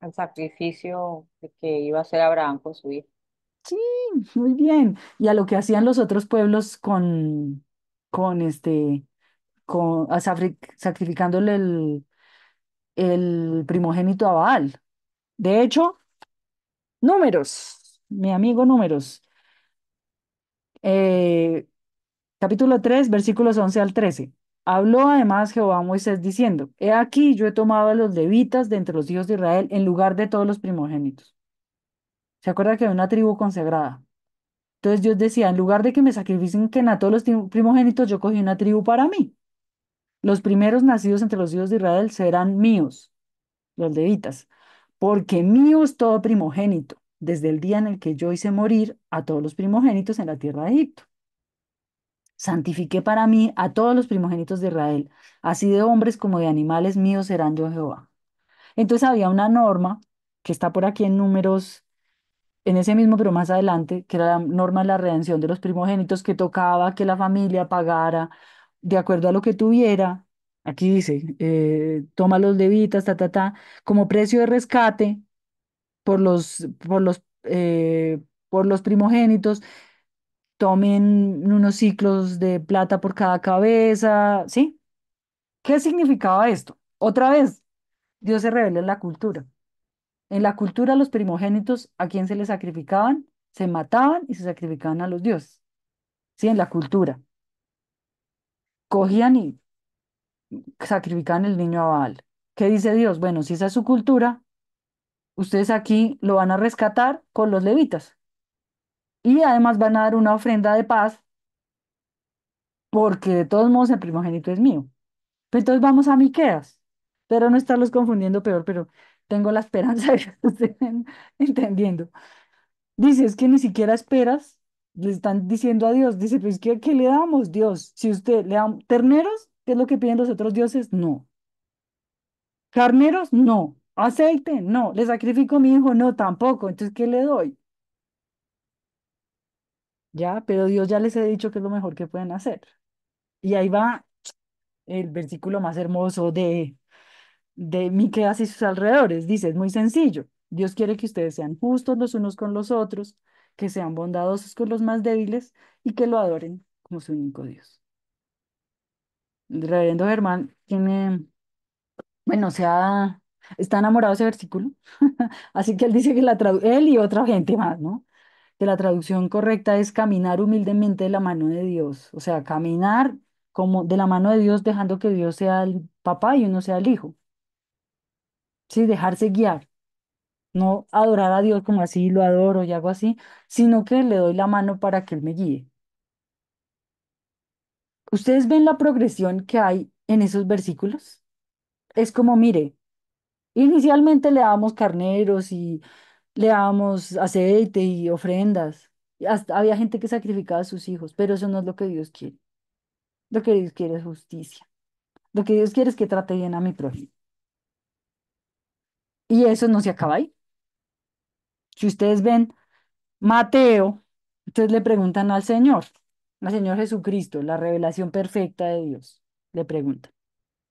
El sacrificio que iba a hacer Abraham con su hijo. Sí, muy bien. Y a lo que hacían los otros pueblos con sacrificándole el primogénito a Baal. De hecho, Números, mi amigo Números, eh, capítulo 3 versículos 11 al 13. Habló además Jehová a Moisés diciendo, He aquí yo he tomado a los levitas de entre los hijos de Israel en lugar de todos los primogénitos. ¿Se acuerda que hay una tribu consagrada? Entonces Dios decía, en lugar de que me sacrifiquen a todos los primogénitos, yo cogí una tribu para mí. Los primeros nacidos entre los hijos de Israel serán míos, los levitas, porque mío es todo primogénito, desde el día en el que yo hice morir a todos los primogénitos en la tierra de Egipto. Santifiqué para mí a todos los primogénitos de Israel, así de hombres como de animales míos serán yo Jehová. Entonces había una norma que está por aquí en Números, en ese mismo, pero más adelante, que era la norma de la redención de los primogénitos, que tocaba que la familia pagara de acuerdo a lo que tuviera. Aquí dice, toma los levitas, como precio de rescate por por los primogénitos, tomen unos ciclos de plata por cada cabeza, ¿sí? ¿Qué significaba esto? Otra vez, Dios se revela en la cultura. En la cultura, los primogénitos, ¿a quién se les sacrificaban? Se mataban y se sacrificaban a los dioses. Sí, en la cultura. Cogían y sacrificaban el niño a Baal. ¿Qué dice Dios? Bueno, si esa es su cultura, ustedes aquí lo van a rescatar con los levitas. Y además van a dar una ofrenda de paz, porque de todos modos el primogénito es mío. Pues entonces vamos a Miqueas. Pero no estarlos confundiendo peor, pero tengo la esperanza de que lo estén entendiendo. Dice, es que ni siquiera esperas, le están diciendo a Dios, dice, pues ¿qué le damos, Dios? Si usted le da terneros, ¿qué es lo que piden los otros dioses? No. Carneros, no. Aceite, no. Le sacrifico a mi hijo, no, tampoco. Entonces, ¿qué le doy? Ya, pero Dios ya les he dicho que es lo mejor que pueden hacer. Y ahí va el versículo más hermoso de Miqueas y sus alrededores. Dice, es muy sencillo. Dios quiere que ustedes sean justos los unos con los otros, que sean bondadosos con los más débiles y que lo adoren como su único Dios. El reverendo Germán tiene, bueno, está enamorado de ese versículo, así que él dice que él y otra gente más, ¿no? Que la traducción correcta es caminar humildemente de la mano de Dios, o sea, caminar como de la mano de Dios, dejando que Dios sea el papá y uno sea el hijo, sí, dejarse guiar. No adorar a Dios como así lo adoro y hago así, sino que le doy la mano para que Él me guíe. ¿Ustedes ven la progresión que hay en esos versículos? Es como, mire, inicialmente le dábamos carneros y le dábamos aceite y ofrendas. Y hasta había gente que sacrificaba a sus hijos, pero eso no es lo que Dios quiere. Lo que Dios quiere es justicia. Lo que Dios quiere es que trate bien a mi prójimo. Y eso no se acaba ahí. Si ustedes ven Mateo, ustedes le preguntan al Señor Jesucristo, la revelación perfecta de Dios, le preguntan.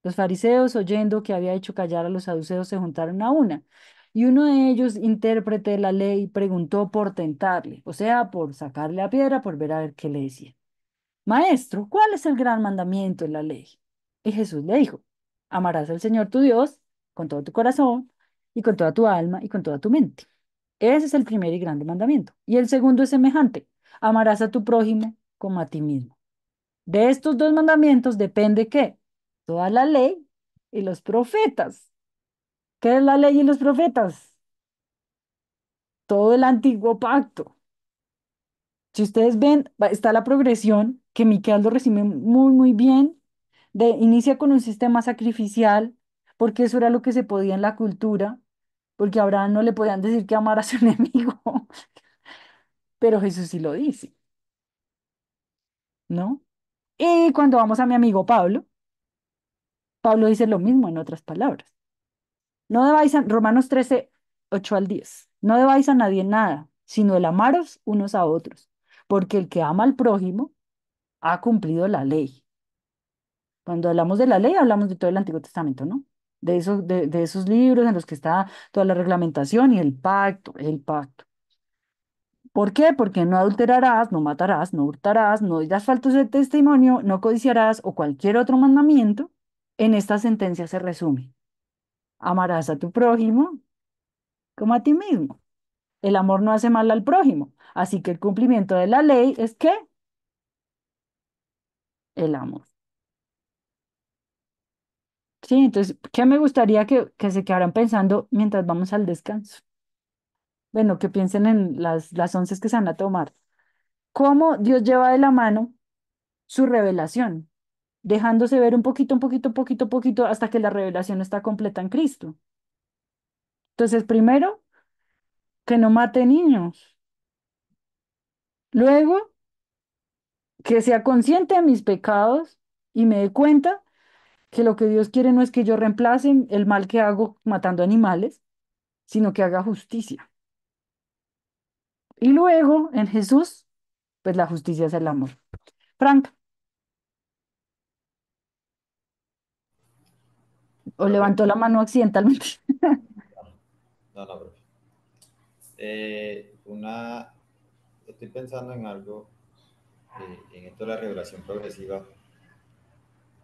Los fariseos, oyendo que había hecho callar a los saduceos, se juntaron a una. Y uno de ellos, intérprete de la ley, preguntó por tentarle, o sea, por sacarle la piedra, por ver a ver qué le decía. Maestro, ¿cuál es el gran mandamiento en la ley? Y Jesús le dijo, amarás al Señor tu Dios con todo tu corazón y con toda tu alma y con toda tu mente. Ese es el primer y grande mandamiento. Y el segundo es semejante, amarás a tu prójimo como a ti mismo. De estos dos mandamientos depende qué, toda la ley y los profetas. ¿Qué es la ley y los profetas? Todo el antiguo pacto. Si ustedes ven, está la progresión que Miqueas lo resume muy, muy bien. Inicia con un sistema sacrificial, porque eso era lo que se podía en la cultura, porque a Abraham no le podían decir que amara a su enemigo, pero Jesús sí lo dice, ¿no? Y cuando vamos a mi amigo Pablo, Pablo dice lo mismo en otras palabras. No debáis a, Romanos 13 8 al 10. No debáis a nadie nada, sino el amaros unos a otros, porque el que ama al prójimo ha cumplido la ley. Cuando hablamos de la ley, hablamos de todo el Antiguo Testamento, ¿no? De esos libros en los que está toda la reglamentación y el pacto, el pacto. ¿Por qué? Porque no adulterarás, no matarás, no hurtarás, no dirás faltos de testimonio, no codiciarás o cualquier otro mandamiento. En esta sentencia se resume. Amarás a tu prójimo como a ti mismo. El amor no hace mal al prójimo. Así que el cumplimiento de la ley es ¿qué? El amor. Sí, entonces, ¿qué me gustaría que se quedaran pensando mientras vamos al descanso? Bueno, que piensen en las once que se van a tomar. ¿Cómo Dios lleva de la mano su revelación? Dejándose ver un poquito, poquito, hasta que la revelación está completa en Cristo. Entonces, primero, que no mate niños. Luego, que sea consciente de mis pecados y me dé cuenta que lo que Dios quiere no es que yo reemplace el mal que hago matando animales, sino que haga justicia. Y luego, en Jesús, pues la justicia es el amor. Frank, o Profe, levantó la mano accidentalmente. no, no, profe. Estoy pensando en algo, en esto de la revelación progresiva.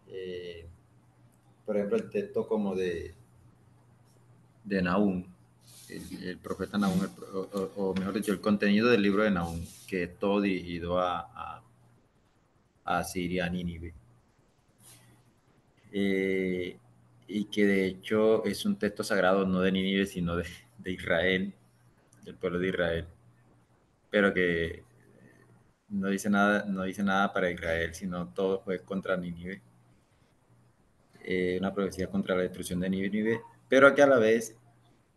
eh, por ejemplo, el texto como de Nahum, el profeta Nahum, o mejor dicho, el contenido del libro de Nahum, que es todo dirigido a Siria, a Nínive. Eh, y que de hecho es un texto sagrado no de Nínive, sino de Israel, del pueblo de Israel, pero que no dice nada para Israel, sino todo fue contra Nínive, una profecía contra la destrucción de Nínive, pero que a la vez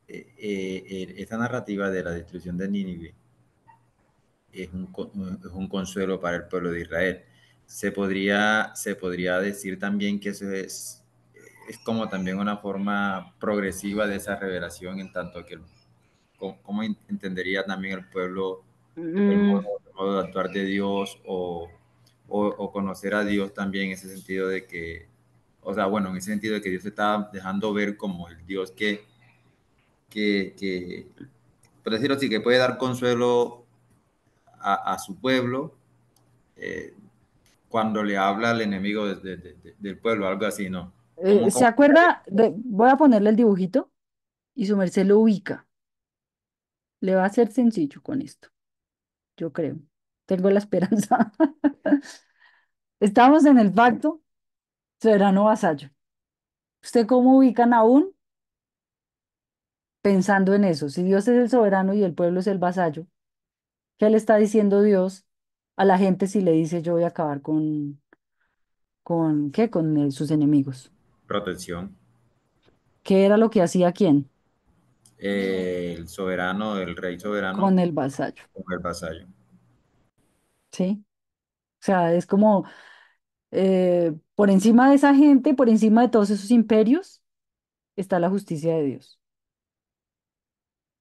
esta narrativa de la destrucción de Nínive es un consuelo para el pueblo de Israel. Se podría decir también que eso es como también una forma progresiva de esa revelación, en tanto que cómo entendería también el pueblo Mm, el modo de actuar de Dios o conocer a Dios también en ese sentido de que, o sea, bueno, en ese sentido de que Dios se está dejando ver como el Dios que por decirlo así, que puede dar consuelo a su pueblo eh, cuando le habla al enemigo del pueblo, algo así, ¿no? ¿Se acuerda? Voy a ponerle el dibujito y su merced lo ubica. Le va a ser sencillo con esto, yo creo. Tengo la esperanza. Estamos en el pacto soberano vasallo. ¿Usted cómo ubican aún pensando en eso? Si Dios es el soberano y el pueblo es el vasallo, ¿qué le está diciendo Dios a la gente si le dice yo voy a acabar con ¿qué? Con sus enemigos? protección. ¿Qué era lo que hacía quién? El soberano, el rey soberano, Con el vasallo, con el vasallo. ¿sí? O sea, es como Por encima de esa gente, por encima de todos esos imperios, está la justicia de Dios.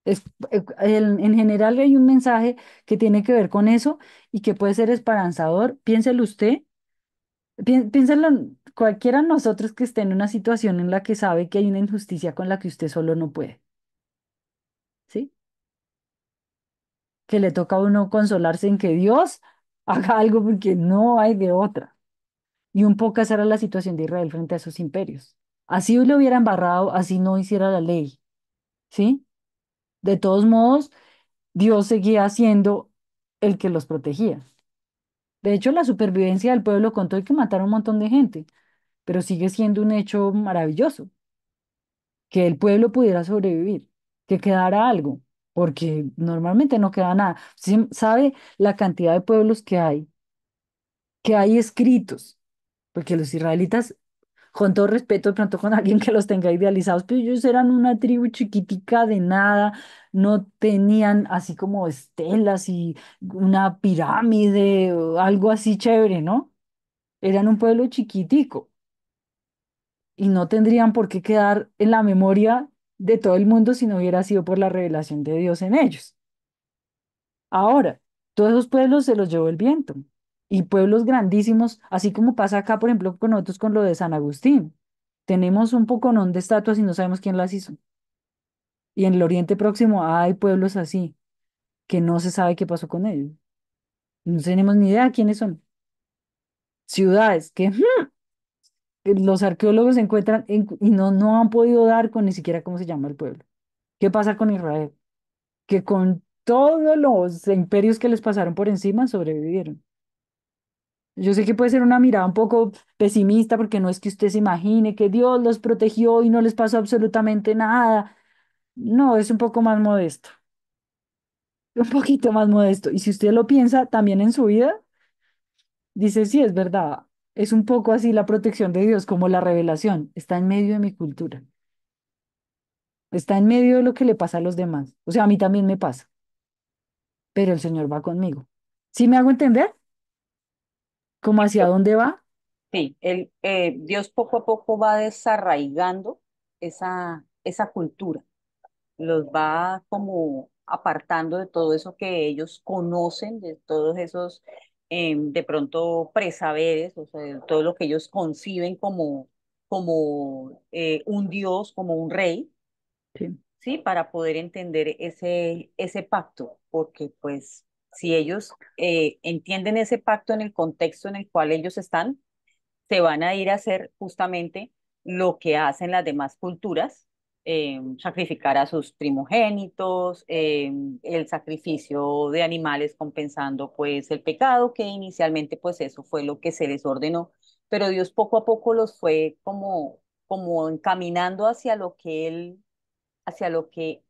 Es, en general hay un mensaje que tiene que ver con eso y que puede ser esperanzador. Piénselo usted, piénselo cualquiera de nosotros que esté en una situación en la que sabe que hay una injusticia con la que usted solo no puede, ¿sí? Que le toca a uno consolarse en que Dios haga algo porque no hay de otra. Y un poco esa era la situación de Israel frente a esos imperios. Así lo hubiera embarrado, así no hiciera la ley, ¿sí? De todos modos, Dios seguía siendo el que los protegía. De hecho, la supervivencia del pueblo contó que mataron un montón de gente, pero sigue siendo un hecho maravilloso, que el pueblo pudiera sobrevivir, que quedara algo, porque normalmente no queda nada. ¿Sí sabe la cantidad de pueblos que hay escritos? Porque los israelitas, con todo respeto, de pronto con alguien que los tenga idealizados, pero ellos eran una tribu chiquitica de nada, no tenían así como estelas y una pirámide o algo así chévere, ¿no? Eran un pueblo chiquitico y no tendrían por qué quedar en la memoria de todo el mundo si no hubiera sido por la revelación de Dios en ellos. Ahora, todos esos pueblos se los llevó el viento y pueblos grandísimos, así como pasa acá, por ejemplo, con nosotros con lo de San Agustín. Tenemos un poconón de estatuas y no sabemos quién las hizo. Y en el Oriente Próximo hay pueblos así, que no se sabe qué pasó con ellos. No tenemos ni idea quiénes son. Ciudades que los arqueólogos encuentran y no han podido dar con ni siquiera cómo se llama el pueblo. ¿Qué pasa con Israel? Que con todos los imperios que les pasaron por encima sobrevivieron. Yo sé que puede ser una mirada un poco pesimista porque no es que usted se imagine que Dios los protegió y no les pasó absolutamente nada. No, es un poco más modesto, un poquito más modesto. Y si usted lo piensa también en su vida, dice, sí, es verdad, es un poco así la protección de Dios como la revelación. Está en medio de mi cultura, está en medio de lo que le pasa a los demás. O sea, a mí también me pasa, pero el Señor va conmigo. ¿Sí me hago entender? ¿Cómo hacia dónde va? Sí, Dios poco a poco va desarraigando esa cultura, los va como apartando de todo eso que ellos conocen, de todos esos de pronto presaberes, o sea, de todo lo que ellos conciben como un Dios, como un rey, Sí, ¿sí? Para poder entender ese pacto, porque pues si ellos entienden ese pacto en el contexto en el cual ellos están, se van a ir a hacer justamente lo que hacen las demás culturas, sacrificar a sus primogénitos, el sacrificio de animales compensando pues el pecado, que inicialmente pues eso fue lo que se les ordenó, pero Dios poco a poco los fue como encaminando hacia lo que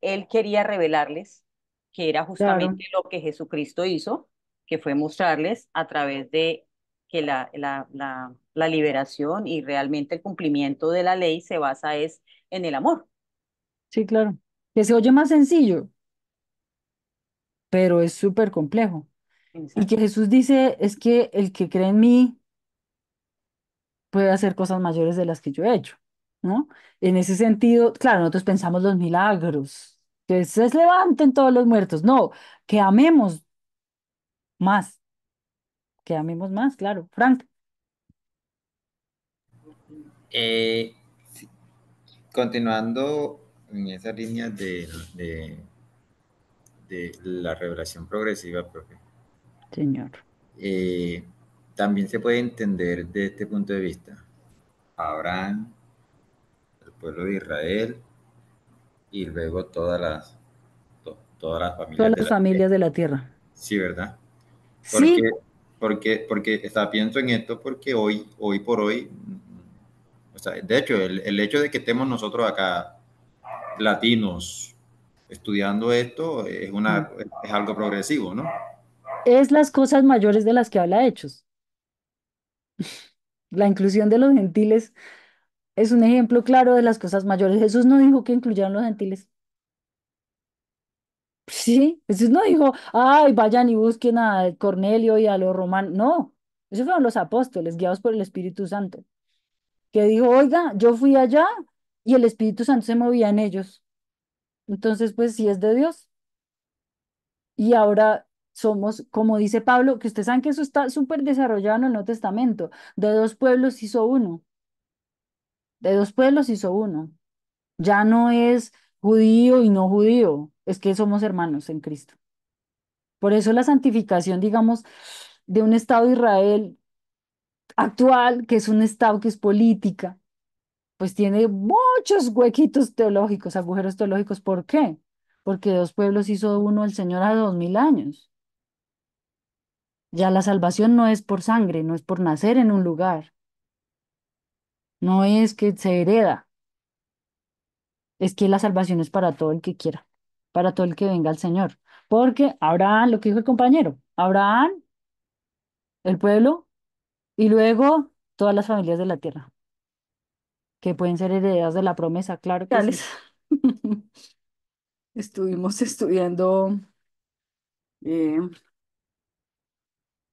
él quería revelarles, que era claro. justamente lo que Jesucristo hizo, que fue mostrarles a través de que la liberación y realmente el cumplimiento de la ley se basa es en el amor. Sí, claro. Que se oye más sencillo, pero es súper complejo. Y que Exacto. Jesús dice es que el que cree en mí puede hacer cosas mayores de las que yo he hecho, ¿no? En ese sentido, claro, nosotros pensamos los milagros, que se levanten todos los muertos. No, que amemos más, que amemos más, claro. Frank, Eh, sí, continuando en esa línea de la revelación progresiva, profe, señor. eh, también se puede entender de este punto de vista. Abraham, el pueblo de Israel y luego todas las Todas familias de las la tierra. familias de la tierra. Sí, ¿verdad? Porque, Sí, pienso en esto porque hoy por hoy, o sea, de hecho, el hecho de que estemos nosotros acá, latinos, estudiando esto, mm, es algo progresivo, ¿no? es las cosas mayores de las que habla Hechos. La inclusión de los gentiles es un ejemplo claro de las cosas mayores. Jesús no dijo que incluyeran los gentiles. Sí, Jesús no dijo, ay, vayan y busquen a Cornelio y a los romanos. No, Esos fueron los apóstoles guiados por el Espíritu Santo, que dijo, oiga, yo fui allá y el Espíritu Santo se movía en ellos. Entonces, pues sí es de Dios. Y ahora somos, como dice Pablo, que ustedes saben que eso está súper desarrollado en el Nuevo Testamento, de dos pueblos hizo uno, de dos pueblos hizo uno. Ya no es judío y no judío, es que somos hermanos en Cristo. Por eso la santificación, digamos, de un Estado de Israel actual, que es un Estado que es política, pues tiene muchos huequitos teológicos, agujeros teológicos. ¿Por qué? Porque dos pueblos hizo uno el Señor hace 2000 años. Ya la salvación no es por sangre, no es por nacer en un lugar, no es que se hereda, es que la salvación es para todo el que quiera, para todo el que venga al Señor. Porque Abraham, lo que dijo el compañero, Abraham, el pueblo, y luego todas las familias de la tierra, que pueden ser herederas de la promesa, claro que sí. Estuvimos estudiando eh,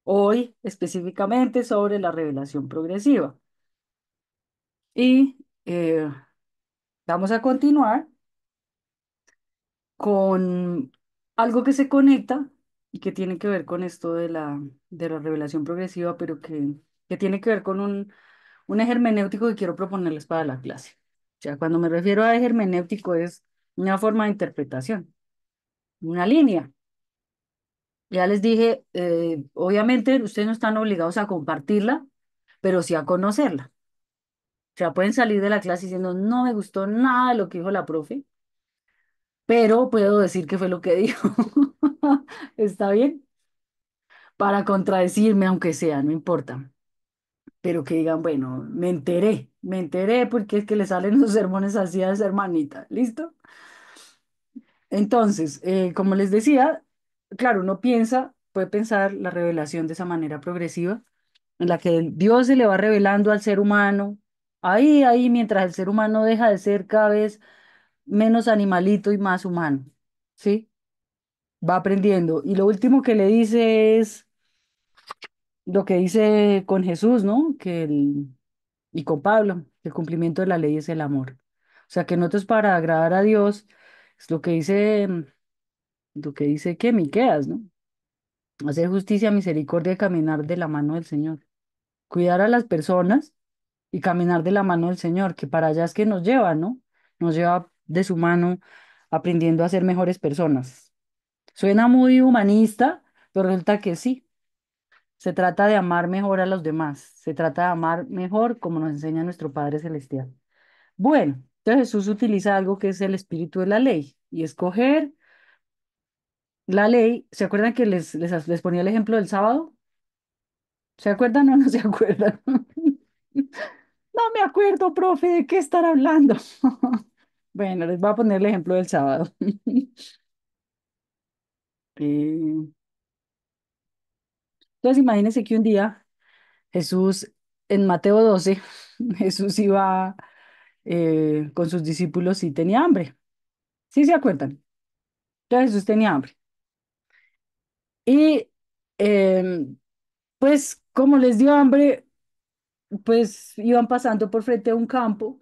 hoy específicamente sobre la revelación progresiva. Y vamos a continuar con algo que se conecta y que tiene que ver con esto de la revelación progresiva, pero que tiene que ver con un hermenéutico que quiero proponerles para la clase. O sea, cuando me refiero a hermenéutico es una forma de interpretación, una línea. Ya les dije, obviamente ustedes no están obligados a compartirla, pero sí a conocerla. O sea, pueden salir de la clase diciendo, no me gustó nada de lo que dijo la profe, pero puedo decir que fue lo que dijo. ¿Está bien? Para contradecirme, aunque sea, no importa. Pero que digan, bueno, me enteré porque es que le salen los sermones así a esa hermanita. ¿Listo? Entonces, como les decía, claro, uno piensa, puede pensar la revelación de esa manera progresiva, en la que Dios se le va revelando al ser humano, ahí, mientras el ser humano deja de ser cada vez menos animalito y más humano, ¿sí? Va aprendiendo. Y lo último que le dice es lo que dice con Jesús, ¿no? Y con Pablo, que el cumplimiento de la ley es el amor. O sea, que nosotros para agradar a Dios, es lo que dice que Miqueas, ¿no? Hacer justicia, misericordia y caminar de la mano del Señor. Cuidar a las personas y caminar de la mano del Señor, que para allá es que nos lleva, ¿no? Nos lleva de su mano aprendiendo a ser mejores personas. Suena muy humanista, pero resulta que sí. Se trata de amar mejor a los demás. Se trata de amar mejor como nos enseña nuestro Padre Celestial. Bueno, entonces Jesús utiliza algo que es el espíritu de la ley y escoger la ley. ¿Se acuerdan que les ponía el ejemplo del sábado? ¿Se acuerdan o no se acuerdan? No me acuerdo, profe, ¿de qué están hablando? Bueno, les voy a poner el ejemplo del sábado. Eh, Entonces, imagínense que un día Jesús, en Mateo 12, Jesús iba con sus discípulos y tenía hambre. ¿Sí se acuerdan? Entonces Jesús tenía hambre. Y pues como les dio hambre, pues iban pasando por frente a un campo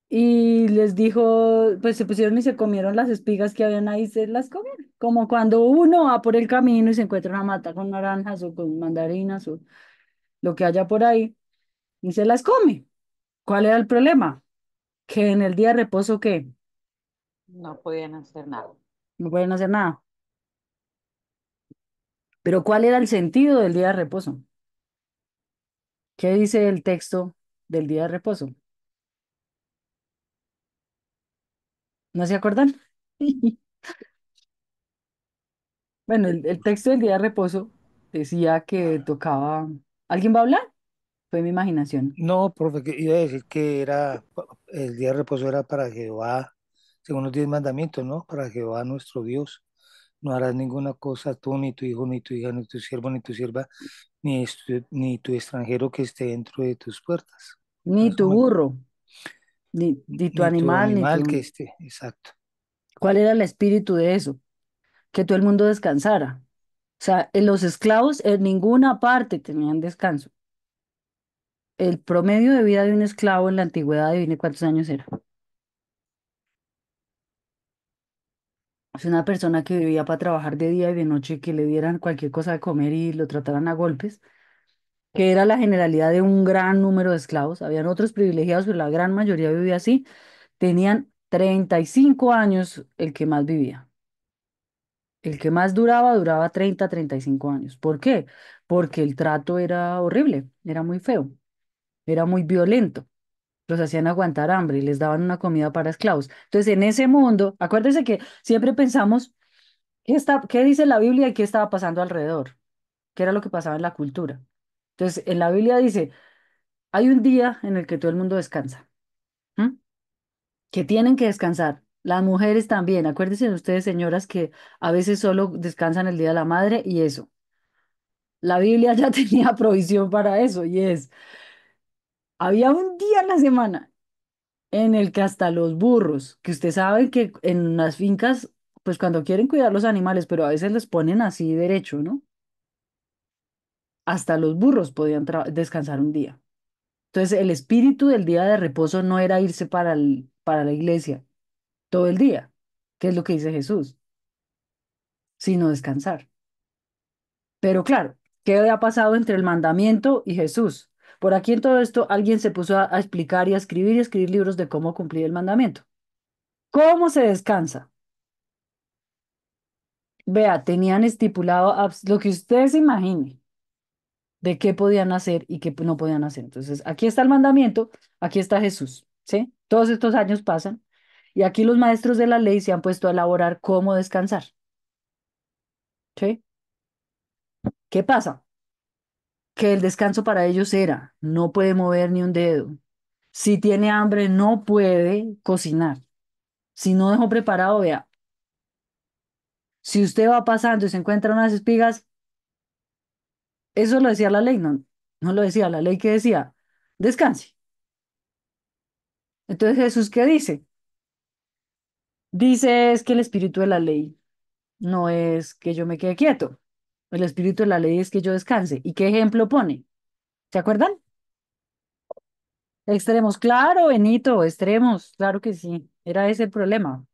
y les dijo, pues se pusieron y se comieron las espigas que habían ahí, se las comieron. Como cuando uno va por el camino y se encuentra una mata con naranjas o con mandarinas o lo que haya por ahí y se las come. ¿Cuál era el problema? Que en el día de reposo, ¿qué? No podían hacer nada. No pueden hacer nada. Pero ¿cuál era el sentido del día de reposo? ¿Qué dice el texto del día de reposo? ¿No se acuerdan? Bueno, el texto del día de reposo decía que tocaba. ¿Alguien va a hablar? Fue mi imaginación. No, profe, que iba a decir que era, el día de reposo era para Jehová, según los 10 mandamientos, ¿no? Para Jehová nuestro Dios. No harás ninguna cosa tú, ni tu hijo, ni tu hija, ni tu siervo, ni tu sierva, ni tu extranjero que esté dentro de tus puertas. Ni Más o tu menos. burro, ni tu Ni tu animal, ni tu. animal que esté, exacto. ¿Cuál era el espíritu de eso? Que todo el mundo descansara. O sea, los esclavos en ninguna parte tenían descanso. El promedio de vida de un esclavo en la antigüedad, adivine cuántos años era. Es una persona que vivía para trabajar de día y de noche, que le dieran cualquier cosa de comer y lo trataran a golpes, que era la generalidad de un gran número de esclavos. Habían otros privilegiados, pero la gran mayoría vivía así. Tenían 35 años el que más vivía. El que más duraba 35 años. ¿Por qué? Porque el trato era horrible, era muy feo, era muy violento. Los hacían aguantar hambre y les daban una comida para esclavos. Entonces, en ese mundo, acuérdense que siempre pensamos, ¿qué dice la Biblia y qué estaba pasando alrededor? ¿Qué era lo que pasaba en la cultura? Entonces, en la Biblia dice, hay un día en el que todo el mundo descansa, ¿m? Que tienen que descansar. Las mujeres también. Acuérdense de ustedes, señoras, que a veces solo descansan el Día de la Madre y eso. La Biblia ya tenía provisión para eso y había un día en la semana en el que hasta los burros, que usted sabe que en las fincas, pues cuando quieren cuidar los animales, pero a veces les ponen así derecho, ¿no? Hasta los burros podían descansar un día. Entonces, el espíritu del día de reposo no era irse para la iglesia todo el día, que es lo que dice Jesús, sino descansar. Pero claro, ¿qué había pasado entre el mandamiento y Jesús? Por aquí en todo esto alguien se puso a explicar y a escribir libros de cómo cumplir el mandamiento. ¿Cómo se descansa? Vea, tenían estipulado lo que ustedes se imaginen de qué podían hacer y qué no podían hacer. Entonces, aquí está el mandamiento, aquí está Jesús, ¿sí? Todos estos años pasan y aquí los maestros de la ley se han puesto a elaborar cómo descansar, ¿sí? ¿Qué pasa? Que el descanso para ellos era, no puede mover ni un dedo. Si tiene hambre, no puede cocinar. Si no dejó preparado, vea, si usted va pasando y se encuentra unas espigas, eso lo decía la ley, no, no lo decía la ley que decía, descanse. Entonces Jesús, ¿qué dice? Dice es que el espíritu de la ley no es que yo me quede quieto. El espíritu de la ley es que yo descanse. ¿Y qué ejemplo pone? ¿Se acuerdan? Extremos, claro, Benito, extremos, claro que sí, era ese el problema.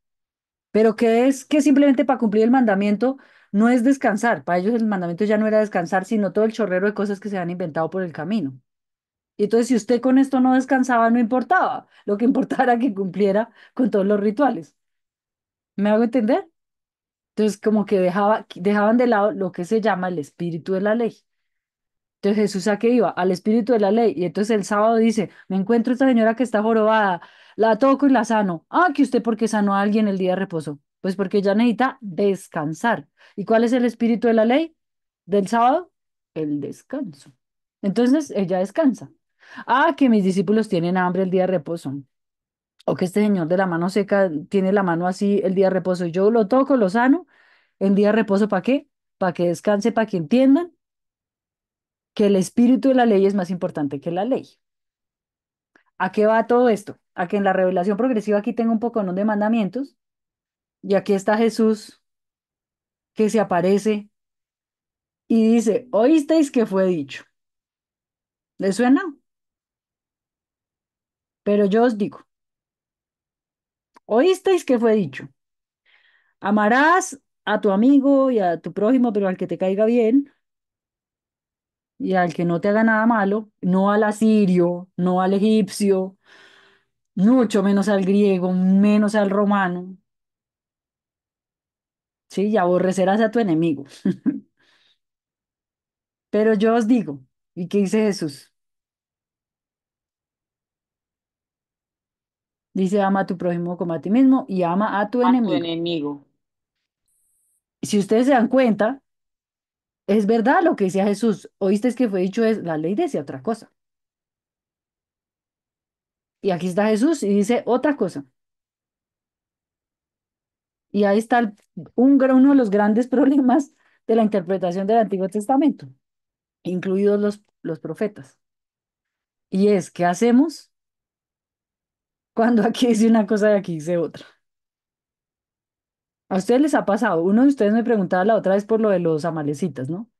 Pero que es que simplemente para cumplir el mandamiento no es descansar. Para ellos el mandamiento ya no era descansar, sino todo el chorrero de cosas que se han inventado por el camino. Y entonces, si usted con esto no descansaba, no importaba. Lo que importaba era que cumpliera con todos los rituales. ¿Me hago entender? Entonces, como que dejaban de lado lo que se llama el espíritu de la ley. Entonces, Jesús a qué iba, al espíritu de la ley. Y entonces el sábado dice, me encuentro esta señora que está jorobada, la toco y la sano. Ah, que usted porque sanó a alguien el día de reposo. Pues porque ella necesita descansar. ¿Y cuál es el espíritu de la ley del sábado? El descanso. Entonces, ella descansa. Ah, que mis discípulos tienen hambre el día de reposo. O que este señor de la mano seca tiene la mano así el día de reposo. Y yo lo toco, lo sano. El día de reposo, ¿para qué? Para que descanse, para que entiendan que el espíritu de la ley es más importante que la ley. ¿A qué va todo esto? A que en la revelación progresiva aquí tengo un poco de mandamientos y aquí está Jesús que se aparece y dice, oísteis que fue dicho. ¿Les suena? Pero yo os digo, oísteis que fue dicho. Amarás a tu amigo y a tu prójimo, pero al que te caiga bien y al que no te haga nada malo, no al asirio, no al egipcio, mucho menos al griego, menos al romano, ¿sí? Y aborrecerás a tu enemigo. Pero yo os digo, ¿y qué dice Jesús? Dice, ama a tu prójimo como a ti mismo y ama a tu A tu enemigo. enemigo. Y si ustedes se dan cuenta, es verdad lo que decía Jesús. Oíste que fue dicho, es la ley decía otra cosa. Y aquí está Jesús y dice otra cosa. Y ahí está uno de los grandes problemas de la interpretación del Antiguo Testamento, incluidos los profetas. Y es, ¿qué hacemos cuando aquí dice una cosa y aquí dice otra? A ustedes les ha pasado. Uno de ustedes me preguntaba la otra vez por lo de los amalecitas, ¿no?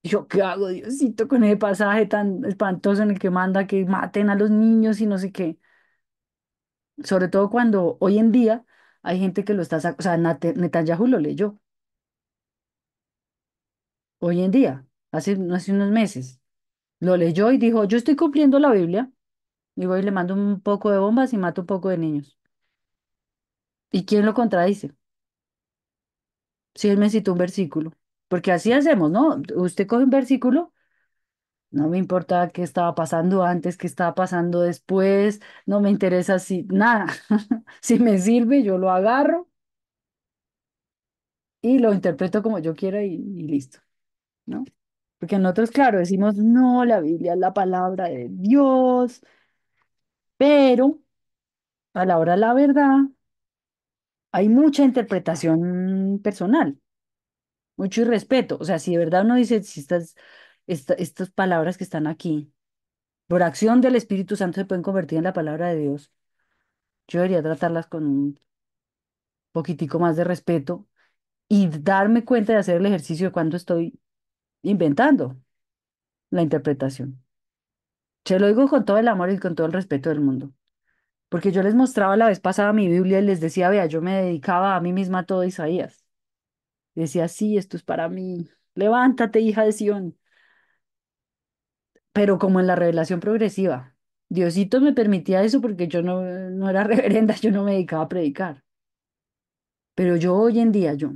Y yo, ¿qué hago, Diosito, con ese pasaje tan espantoso en el que manda que maten a los niños y no sé qué? Sobre todo cuando hoy en día hay gente que lo está sacando, o sea, Netanyahu lo leyó, hoy en día, hace unos meses, lo leyó y dijo, yo estoy cumpliendo la Biblia y voy y le mando un poco de bombas y mato un poco de niños. ¿Y quién lo contradice? Si él me citó un versículo, porque así hacemos, ¿no? Usted coge un versículo. No me importa qué estaba pasando antes, qué estaba pasando después, no me interesa si nada. Si me sirve, yo lo agarro y lo interpreto como yo quiera y listo, ¿no? Porque nosotros, claro, decimos, no, la Biblia es la palabra de Dios, pero a la hora de la verdad hay mucha interpretación personal, mucho irrespeto. O sea, si de verdad uno dice, si estas palabras que están aquí, por acción del Espíritu Santo se pueden convertir en la palabra de Dios, yo debería tratarlas con un poquitico más de respeto y darme cuenta de hacer el ejercicio de cuando estoy inventando la interpretación. Se lo digo con todo el amor y con todo el respeto del mundo, porque yo les mostraba la vez pasada mi Biblia y les decía, vea, yo me dedicaba a mí misma a todo Isaías. Y decía, sí, esto es para mí. Levántate, hija de Sión. Pero como en la revelación progresiva. Diosito me permitía eso porque yo no era reverenda, yo no me dedicaba a predicar. Pero yo hoy en día, yo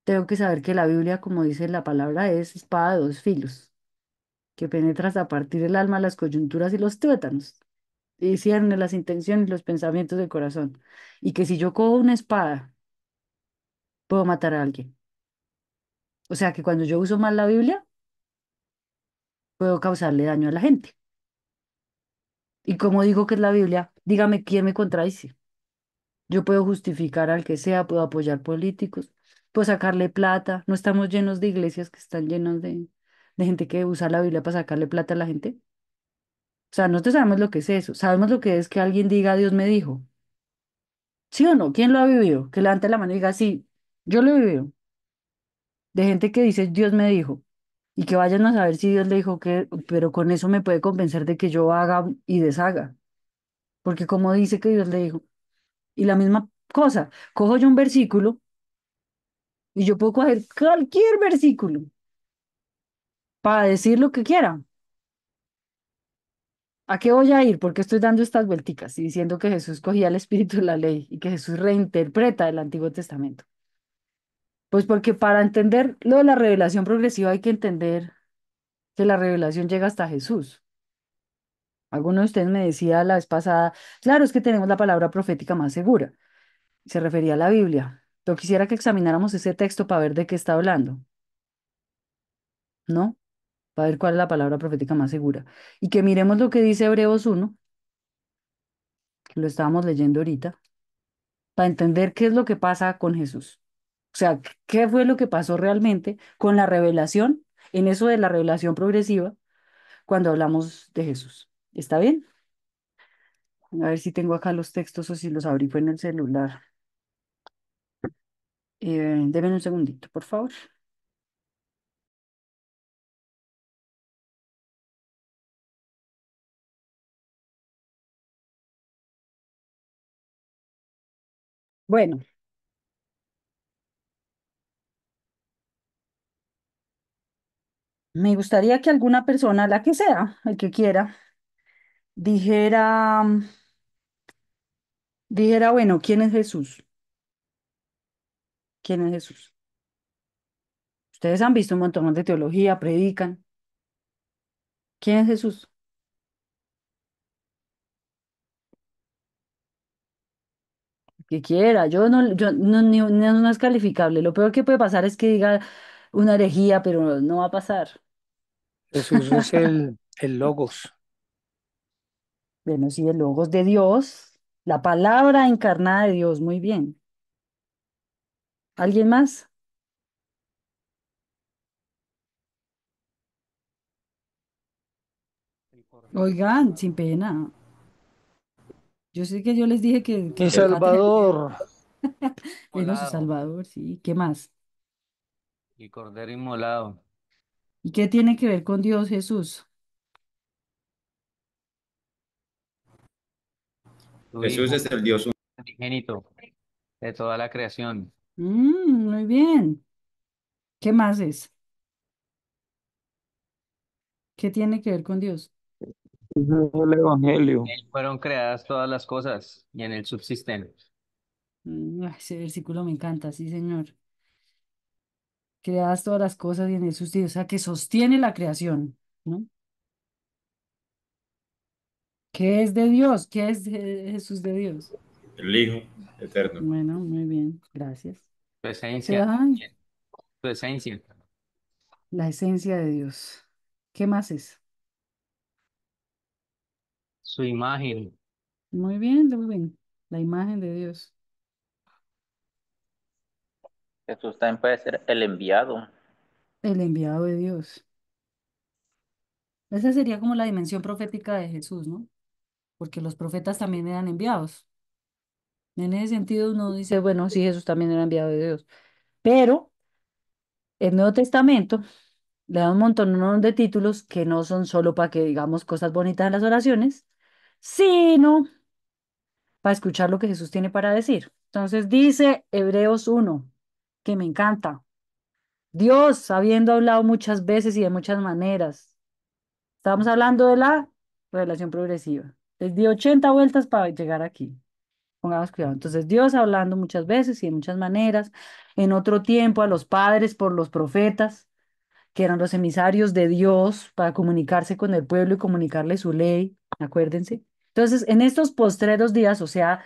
tengo que saber que la Biblia, como dice la palabra, es espada de dos filos, que penetra hasta partir el alma, las coyunturas y los tuétanos, y cierne las intenciones y los pensamientos del corazón. Y que si yo cojo una espada, puedo matar a alguien. O sea que cuando yo uso mal la Biblia, puedo causarle daño a la gente. Y como digo que es la Biblia, dígame quién me contradice. Yo puedo justificar al que sea, puedo apoyar políticos, puedo sacarle plata. No estamos llenos de iglesias que están llenos de gente que usa la Biblia para sacarle plata a la gente. O sea, nosotros sabemos lo que es eso. Sabemos lo que es que alguien diga, Dios me dijo. ¿Sí o no? ¿Quién lo ha vivido? Que levante la mano y diga, sí, yo lo he vivido. De gente que dice, Dios me dijo. Y que vayan a saber si Dios le dijo que, pero con eso me puede convencer de que yo haga y deshaga. Porque como dice que Dios le dijo. Y la misma cosa, cojo yo un versículo y yo puedo coger cualquier versículo para decir lo que quiera. ¿A qué voy a ir? Porque estoy dando estas vuelticas y diciendo que Jesús cogía el espíritu de la ley y que Jesús reinterpreta el Antiguo Testamento. Pues porque para entender lo de la revelación progresiva hay que entender que la revelación llega hasta Jesús. Alguno de ustedes me decía la vez pasada, claro, es que tenemos la palabra profética más segura. Se refería a la Biblia. Yo quisiera que examináramos ese texto para ver de qué está hablando, ¿no? Para ver cuál es la palabra profética más segura. Y que miremos lo que dice Hebreos 1, que lo estábamos leyendo ahorita, para entender qué es lo que pasa con Jesús. O sea, qué fue lo que pasó realmente con la revelación, en eso de la revelación progresiva, cuando hablamos de Jesús. ¿Está bien? A ver si tengo acá los textos o si los abrí fue en el celular. Deme un segundito, por favor. Bueno, me gustaría que alguna persona, la que sea, el que quiera, dijera, bueno, ¿quién es Jesús? ¿Quién es Jesús? Ustedes han visto un montón de teología, predican. ¿Quién es Jesús? Que quiera. No es calificable. Lo peor que puede pasar es que diga una herejía, pero no va a pasar. Jesús es el Logos. Bueno, sí, el Logos de Dios, la palabra encarnada de Dios, muy bien. ¿Alguien más? El Cordero. Oigan, sin pena. Yo sé que yo les dije que Mi tocaba tener cuidado. Salvador. Vino su Molado Salvador, sí. ¿Qué más? y cordero inmolado. ¿Y qué tiene que ver con Dios Jesús? Tu Jesús Hijo, es el Dios unigénito de toda la creación. Muy bien. ¿Qué más es? ¿Qué tiene que ver con Dios? Ese es el Evangelio. En él fueron creadas todas las cosas y en él subsisten. Ese versículo me encanta, sí, señor. Creadas todas las cosas y en él sostiene, o sea, que sostiene la creación, ¿no? ¿Qué es de Dios? ¿Qué es Jesús de Dios? el Hijo eterno. Bueno, muy bien, gracias. Tu Se esencia, da tu esencia, la esencia de Dios. ¿Qué más es? su imagen, Muy bien. La imagen de Dios, Jesús también puede ser el enviado. el enviado de Dios. Esa sería como la dimensión profética de Jesús, ¿no? Porque los profetas también eran enviados. En ese sentido, uno dice, bueno, sí, Jesús también era enviado de Dios. Pero el Nuevo Testamento le da un montón de títulos que no son solo para que digamos cosas bonitas en las oraciones, sino para escuchar lo que Jesús tiene para decir. Entonces dice Hebreos 1 que me encanta. Dios, habiendo hablado muchas veces y de muchas maneras, estamos hablando de la revelación progresiva. Les di 80 vueltas para llegar aquí. Pongamos cuidado. Entonces, Dios hablando muchas veces y de muchas maneras, en otro tiempo a los padres por los profetas, que eran los emisarios de Dios para comunicarse con el pueblo y comunicarle su ley, acuérdense. Entonces, en estos postreros días, o sea,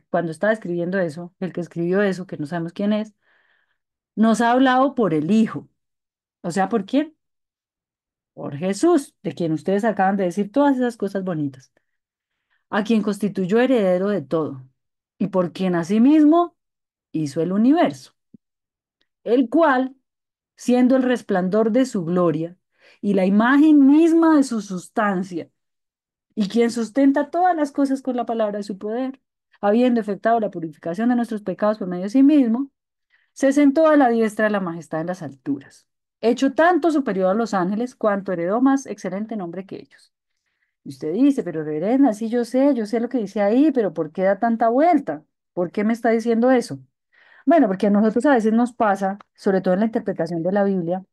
cuando estaba escribiendo eso, el que escribió eso, que no sabemos quién es, nos ha hablado por el Hijo. O sea, ¿por quién? Por Jesús, de quien ustedes acaban de decir todas esas cosas bonitas, a quien constituyó heredero de todo y por quien asimismo hizo el universo, el cual, siendo el resplandor de su gloria y la imagen misma de su sustancia, y quien sustenta todas las cosas con la palabra de su poder, habiendo efectuado la purificación de nuestros pecados por medio de sí mismo, se sentó a la diestra de la majestad en las alturas, hecho tanto superior a los ángeles cuanto heredó más excelente nombre que ellos. Y usted dice, pero reverenda, sí yo sé lo que dice ahí, pero ¿por qué da tanta vuelta? ¿Por qué me está diciendo eso? Bueno, porque a nosotros a veces nos pasa, sobre todo en la interpretación de la Biblia,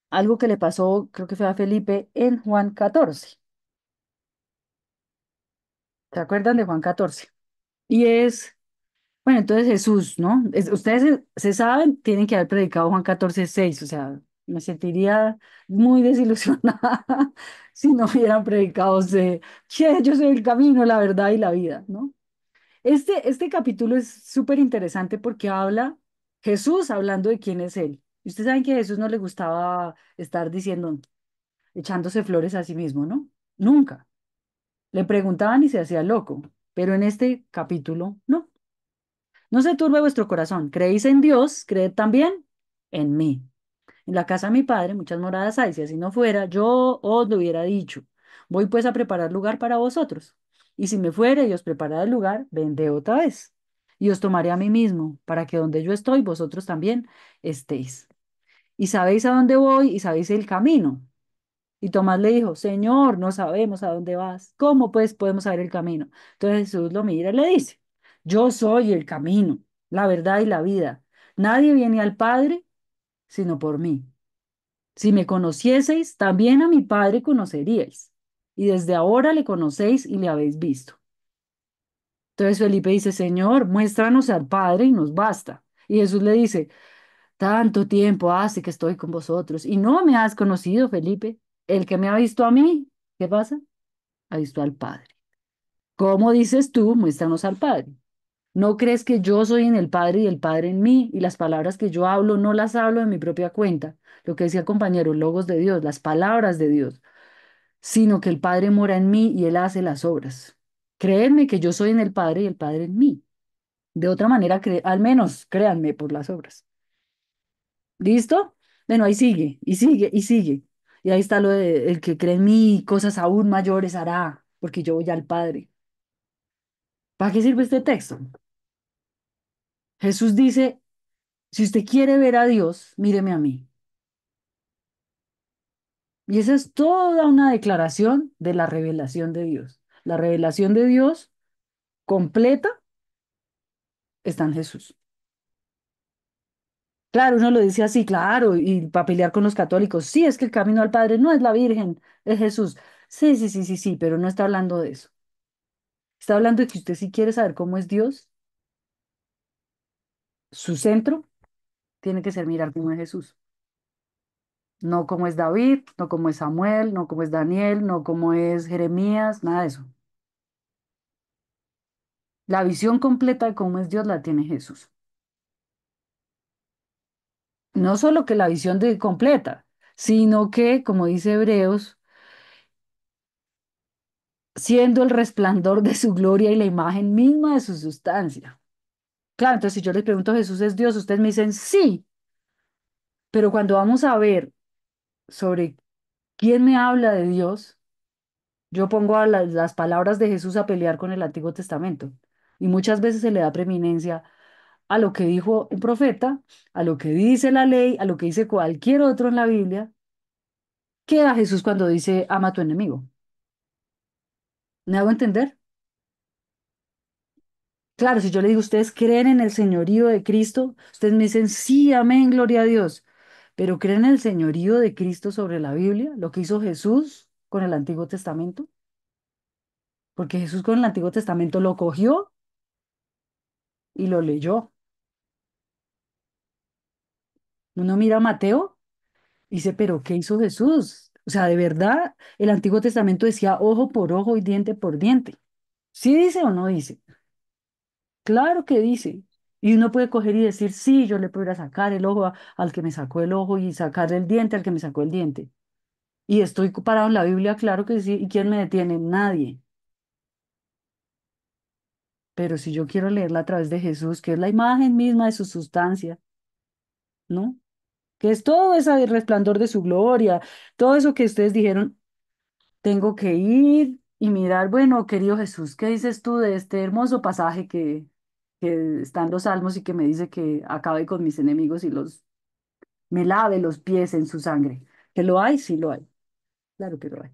algo que le pasó, creo que fue a Felipe en Juan 14. ¿Se acuerdan de Juan 14? Y bueno, entonces Jesús, ¿no? Ustedes se saben, tienen que haber predicado Juan 14:6, o sea, me sentiría muy desilusionada si no hubieran predicado que yo soy el camino, la verdad y la vida, ¿no? Este capítulo es súper interesante porque habla Jesús hablando de quién es Él. Y ustedes saben que a Jesús no le gustaba estar diciendo, echándose flores a sí mismo, ¿no? Nunca. Le preguntaban y se hacía loco, pero en este capítulo, no. No se turbe vuestro corazón. ¿Creéis en Dios? Creed también en mí. En la casa de mi padre muchas moradas hay. Si así no fuera, yo os lo hubiera dicho. Voy pues a preparar lugar para vosotros. Y si me fuere y os preparad el lugar, vendré otra vez. Y os tomaré a mí mismo, para que donde yo estoy, vosotros también estéis. Y sabéis a dónde voy y sabéis el camino. Y Tomás le dijo, Señor, no sabemos a dónde vas. ¿Cómo pues podemos saber el camino? Entonces Jesús lo mira y le dice, yo soy el camino, la verdad y la vida. Nadie viene al Padre sino por mí. Si me conocieseis, también a mi Padre conoceríais. Y desde ahora le conocéis y le habéis visto. Entonces Felipe dice, Señor, muéstranos al Padre y nos basta. Y Jesús le dice, tanto tiempo hace que estoy con vosotros y no me has conocido, Felipe. El que me ha visto a mí, ¿qué pasa? Ha visto al Padre. ¿Cómo dices tú? Muéstranos al Padre. ¿No crees que yo soy en el Padre y el Padre en mí? Y las palabras que yo hablo no las hablo de mi propia cuenta. Lo que decía el compañero, logos de Dios, las palabras de Dios, sino que el Padre mora en mí y Él hace las obras. Créanme que yo soy en el Padre y el Padre en mí. De otra manera, al menos créanme por las obras. ¿Listo? Bueno, ahí sigue, y sigue, y sigue. Y ahí está lo de el que cree en mí, cosas aún mayores hará, porque yo voy al Padre. ¿Para qué sirve este texto? Jesús dice, si usted quiere ver a Dios, míreme a mí. Y esa es toda una declaración de la revelación de Dios. La revelación de Dios completa está en Jesús. Claro, uno lo dice así, claro, y para pelear con los católicos, sí, es que el camino al Padre no es la Virgen, es Jesús. Sí, sí, sí, sí, sí, pero no está hablando de eso. Está hablando de que usted si quiere saber cómo es Dios, su centro tiene que ser mirar cómo es Jesús. No cómo es David, no cómo es Samuel, no cómo es Daniel, no cómo es Jeremías, nada de eso. La visión completa de cómo es Dios la tiene Jesús. No solo que la visión de completa, sino que, como dice Hebreos, siendo el resplandor de su gloria y la imagen misma de su sustancia. Claro, entonces si yo les pregunto, ¿Jesús es Dios? Ustedes me dicen sí, pero cuando vamos a ver sobre quién me habla de Dios, yo pongo a las palabras de Jesús a pelear con el Antiguo Testamento. Y muchas veces se le da preeminencia a lo que dijo un profeta, a lo que dice la ley, a lo que dice cualquier otro en la Biblia, que a Jesús cuando dice ama a tu enemigo. ¿Me hago entender? Claro, si yo le digo, ¿ustedes creen en el señorío de Cristo? Ustedes me dicen, sí, amén, gloria a Dios. Pero ¿creen en el señorío de Cristo sobre la Biblia? Lo que hizo Jesús con el Antiguo Testamento. Porque Jesús con el Antiguo Testamento lo cogió y lo leyó. Uno mira a Mateo y dice, ¿pero qué hizo Jesús? O sea, de verdad, el Antiguo Testamento decía ojo por ojo y diente por diente. ¿Sí dice o no dice? Claro que dice. Y uno puede coger y decir, sí, yo le puedo ir a sacar el ojo al que me sacó el ojo y sacarle el diente al que me sacó el diente. Y estoy parado en la Biblia, claro que sí. ¿Y quién me detiene? Nadie. Pero si yo quiero leerla a través de Jesús, que es la imagen misma de su sustancia, ¿no? Que es todo ese resplandor de su gloria, todo eso que ustedes dijeron, tengo que ir y mirar, bueno, querido Jesús, ¿qué dices tú de este hermoso pasaje que está en los Salmos y que me dice que acabe con mis enemigos y me lave los pies en su sangre? ¿Que lo hay? Sí lo hay. Claro que lo hay.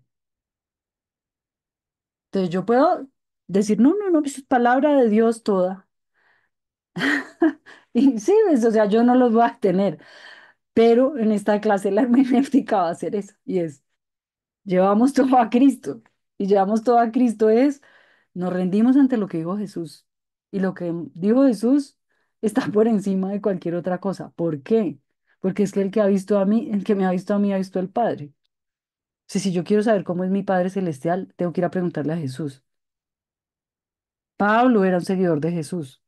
Entonces yo puedo decir, no, no, no, pues es palabra de Dios toda. Y sí, pues, o sea, yo no los voy a tener, pero en esta clase la hermenéutica va a hacer eso, y es, llevamos todo a Cristo, y llevamos todo a Cristo es, nos rendimos ante lo que dijo Jesús, y lo que dijo Jesús está por encima de cualquier otra cosa. ¿Por qué? Porque es que el que ha visto a mí, el que me ha visto a mí, ha visto al Padre. Si yo quiero saber cómo es mi Padre Celestial, tengo que ir a preguntarle a Jesús. Pablo era un seguidor de Jesús.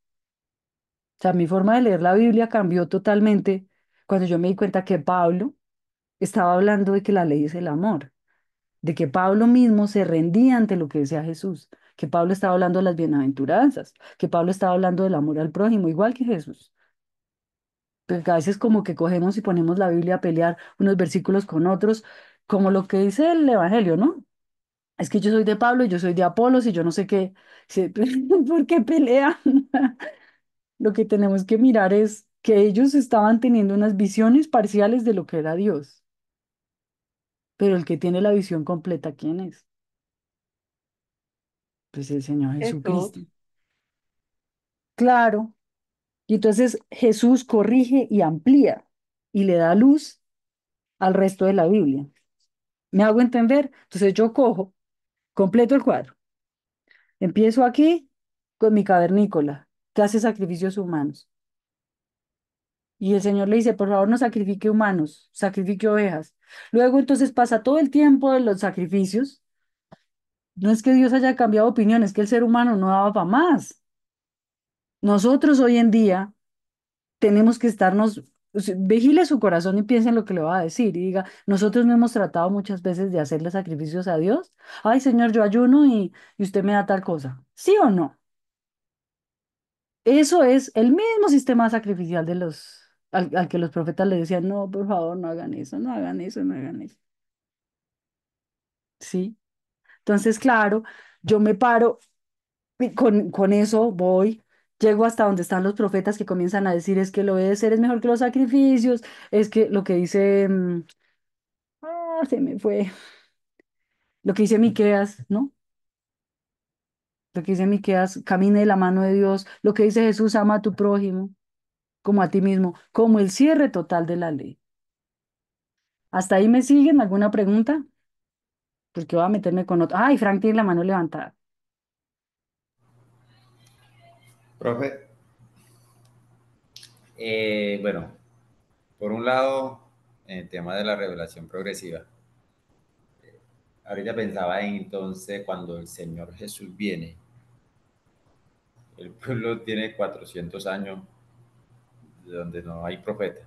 O sea, mi forma de leer la Biblia cambió totalmente cuando yo me di cuenta que Pablo estaba hablando de que la ley es el amor, de que Pablo mismo se rendía ante lo que decía Jesús, que Pablo estaba hablando de las bienaventuranzas, que Pablo estaba hablando del amor al prójimo, igual que Jesús. Pero que a veces como que cogemos y ponemos la Biblia a pelear unos versículos con otros, como lo que dice el Evangelio, ¿no? Es que yo soy de Pablo y yo soy de Apolos y yo no sé qué. Sí, ¿por qué pelean? Lo que tenemos que mirar es que ellos estaban teniendo unas visiones parciales de lo que era Dios, pero el que tiene la visión completa, ¿quién es? Pues el Señor Jesucristo. Jesús. Claro. Y entonces Jesús corrige y amplía y le da luz al resto de la Biblia. ¿Me hago entender? Entonces yo cojo, completo el cuadro. Empiezo aquí con mi cavernícola, que hace sacrificios humanos. Y el Señor le dice, por favor, no sacrifique humanos, sacrifique ovejas. Luego entonces pasa todo el tiempo de los sacrificios. No es que Dios haya cambiado de opinión, es que el ser humano no daba para más. Nosotros hoy en día tenemos que estarnos, o sea, vigile su corazón y piense en lo que le va a decir y diga, nosotros no hemos tratado muchas veces de hacerle sacrificios a Dios. Ay, Señor, yo ayuno y usted me da tal cosa. ¿Sí o no? Eso es el mismo sistema sacrificial de al que los profetas le decían, no, por favor, no hagan eso, no hagan eso, no hagan eso. ¿Sí? Entonces, claro, yo me paro y con eso voy. Llego hasta donde están los profetas que comienzan a decir es que el obedecer es mejor que los sacrificios, es que lo que dice, se me fue, lo que dice Miqueas, ¿no? Lo que dice Miqueas, camine de la mano de Dios, lo que dice Jesús, ama a tu prójimo como a ti mismo, como el cierre total de la ley. ¿Hasta ahí me siguen? ¿Alguna pregunta? Porque voy a meterme con otro. Ay, Frank tiene la mano levantada. Profe, bueno, por un lado, en el tema de la revelación progresiva, ahorita pensaba en entonces cuando el Señor Jesús viene, el pueblo tiene 400 años de donde no hay profeta.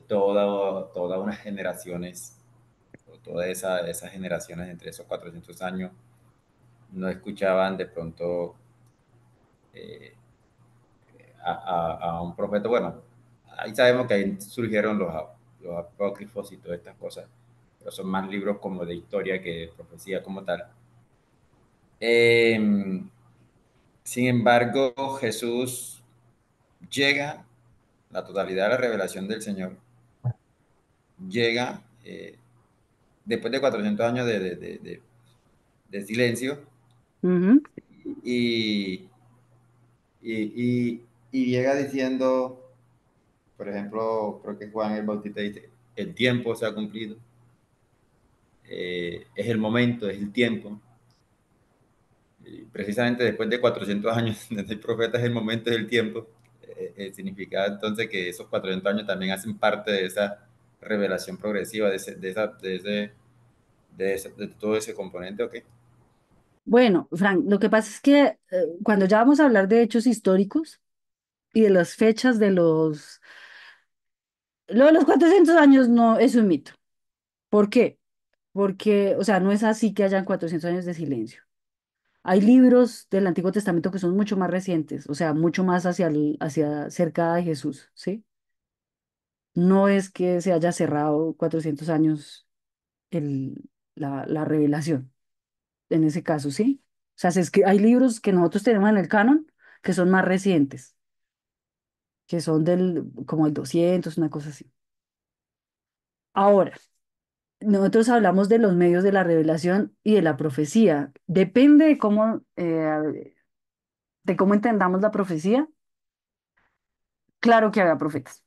Todas unas generaciones, o esas generaciones entre esos 400 años, no escuchaban de pronto eh, a un profeta. Bueno, ahí sabemos que ahí surgieron los apócrifos y todas estas cosas, pero son más libros como de historia que de profecía como tal. Eh, Sin embargo, Jesús llega, la totalidad de la revelación del Señor llega después de 400 años de silencio Ujú, y, y llega diciendo, por ejemplo, creo que Juan el Bautista dice, el tiempo se ha cumplido, es el momento, es el tiempo. Y precisamente después de 400 años desde el profeta es el momento, es el tiempo. Significa entonces que esos 400 años también hacen parte de esa revelación progresiva, de todo ese componente, ¿ok? bueno, Frank, lo que pasa es que cuando ya vamos a hablar de hechos históricos y de las fechas de los... Lo de los 400 años no es un mito. ¿Por qué? Porque, o sea, no es así que hayan 400 años de silencio. Hay libros del Antiguo Testamento que son mucho más recientes, o sea, mucho más hacia cerca de Jesús, ¿sí? No es que se haya cerrado 400 años el, la revelación, en ese caso, ¿sí? O sea, hay libros que nosotros tenemos en el canon que son más recientes, que son como el 200, una cosa así. Ahora, nosotros hablamos de los medios de la revelación y de la profecía. Depende de cómo entendamos la profecía. Claro que había profetas.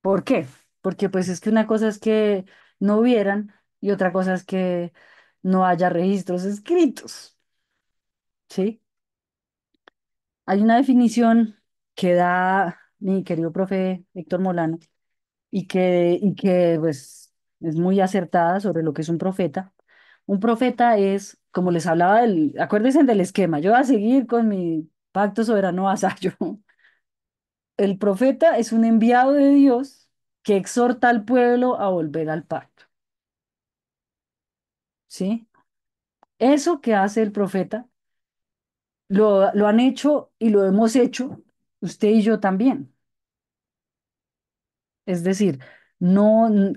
¿Por qué? Porque pues es que una cosa es que no hubieran y otra cosa es que no haya registros escritos, ¿sí? Hay una definición que da mi querido profe Héctor Molano y que pues es muy acertada sobre lo que es un profeta. Un profeta es, como les hablaba acuérdense del esquema, yo voy a seguir con mi pacto soberano vasallo. El profeta es un enviado de Dios que exhorta al pueblo a volver al pacto, ¿sí? Eso que hace el profeta lo han hecho y lo hemos hecho usted y yo también. Es decir,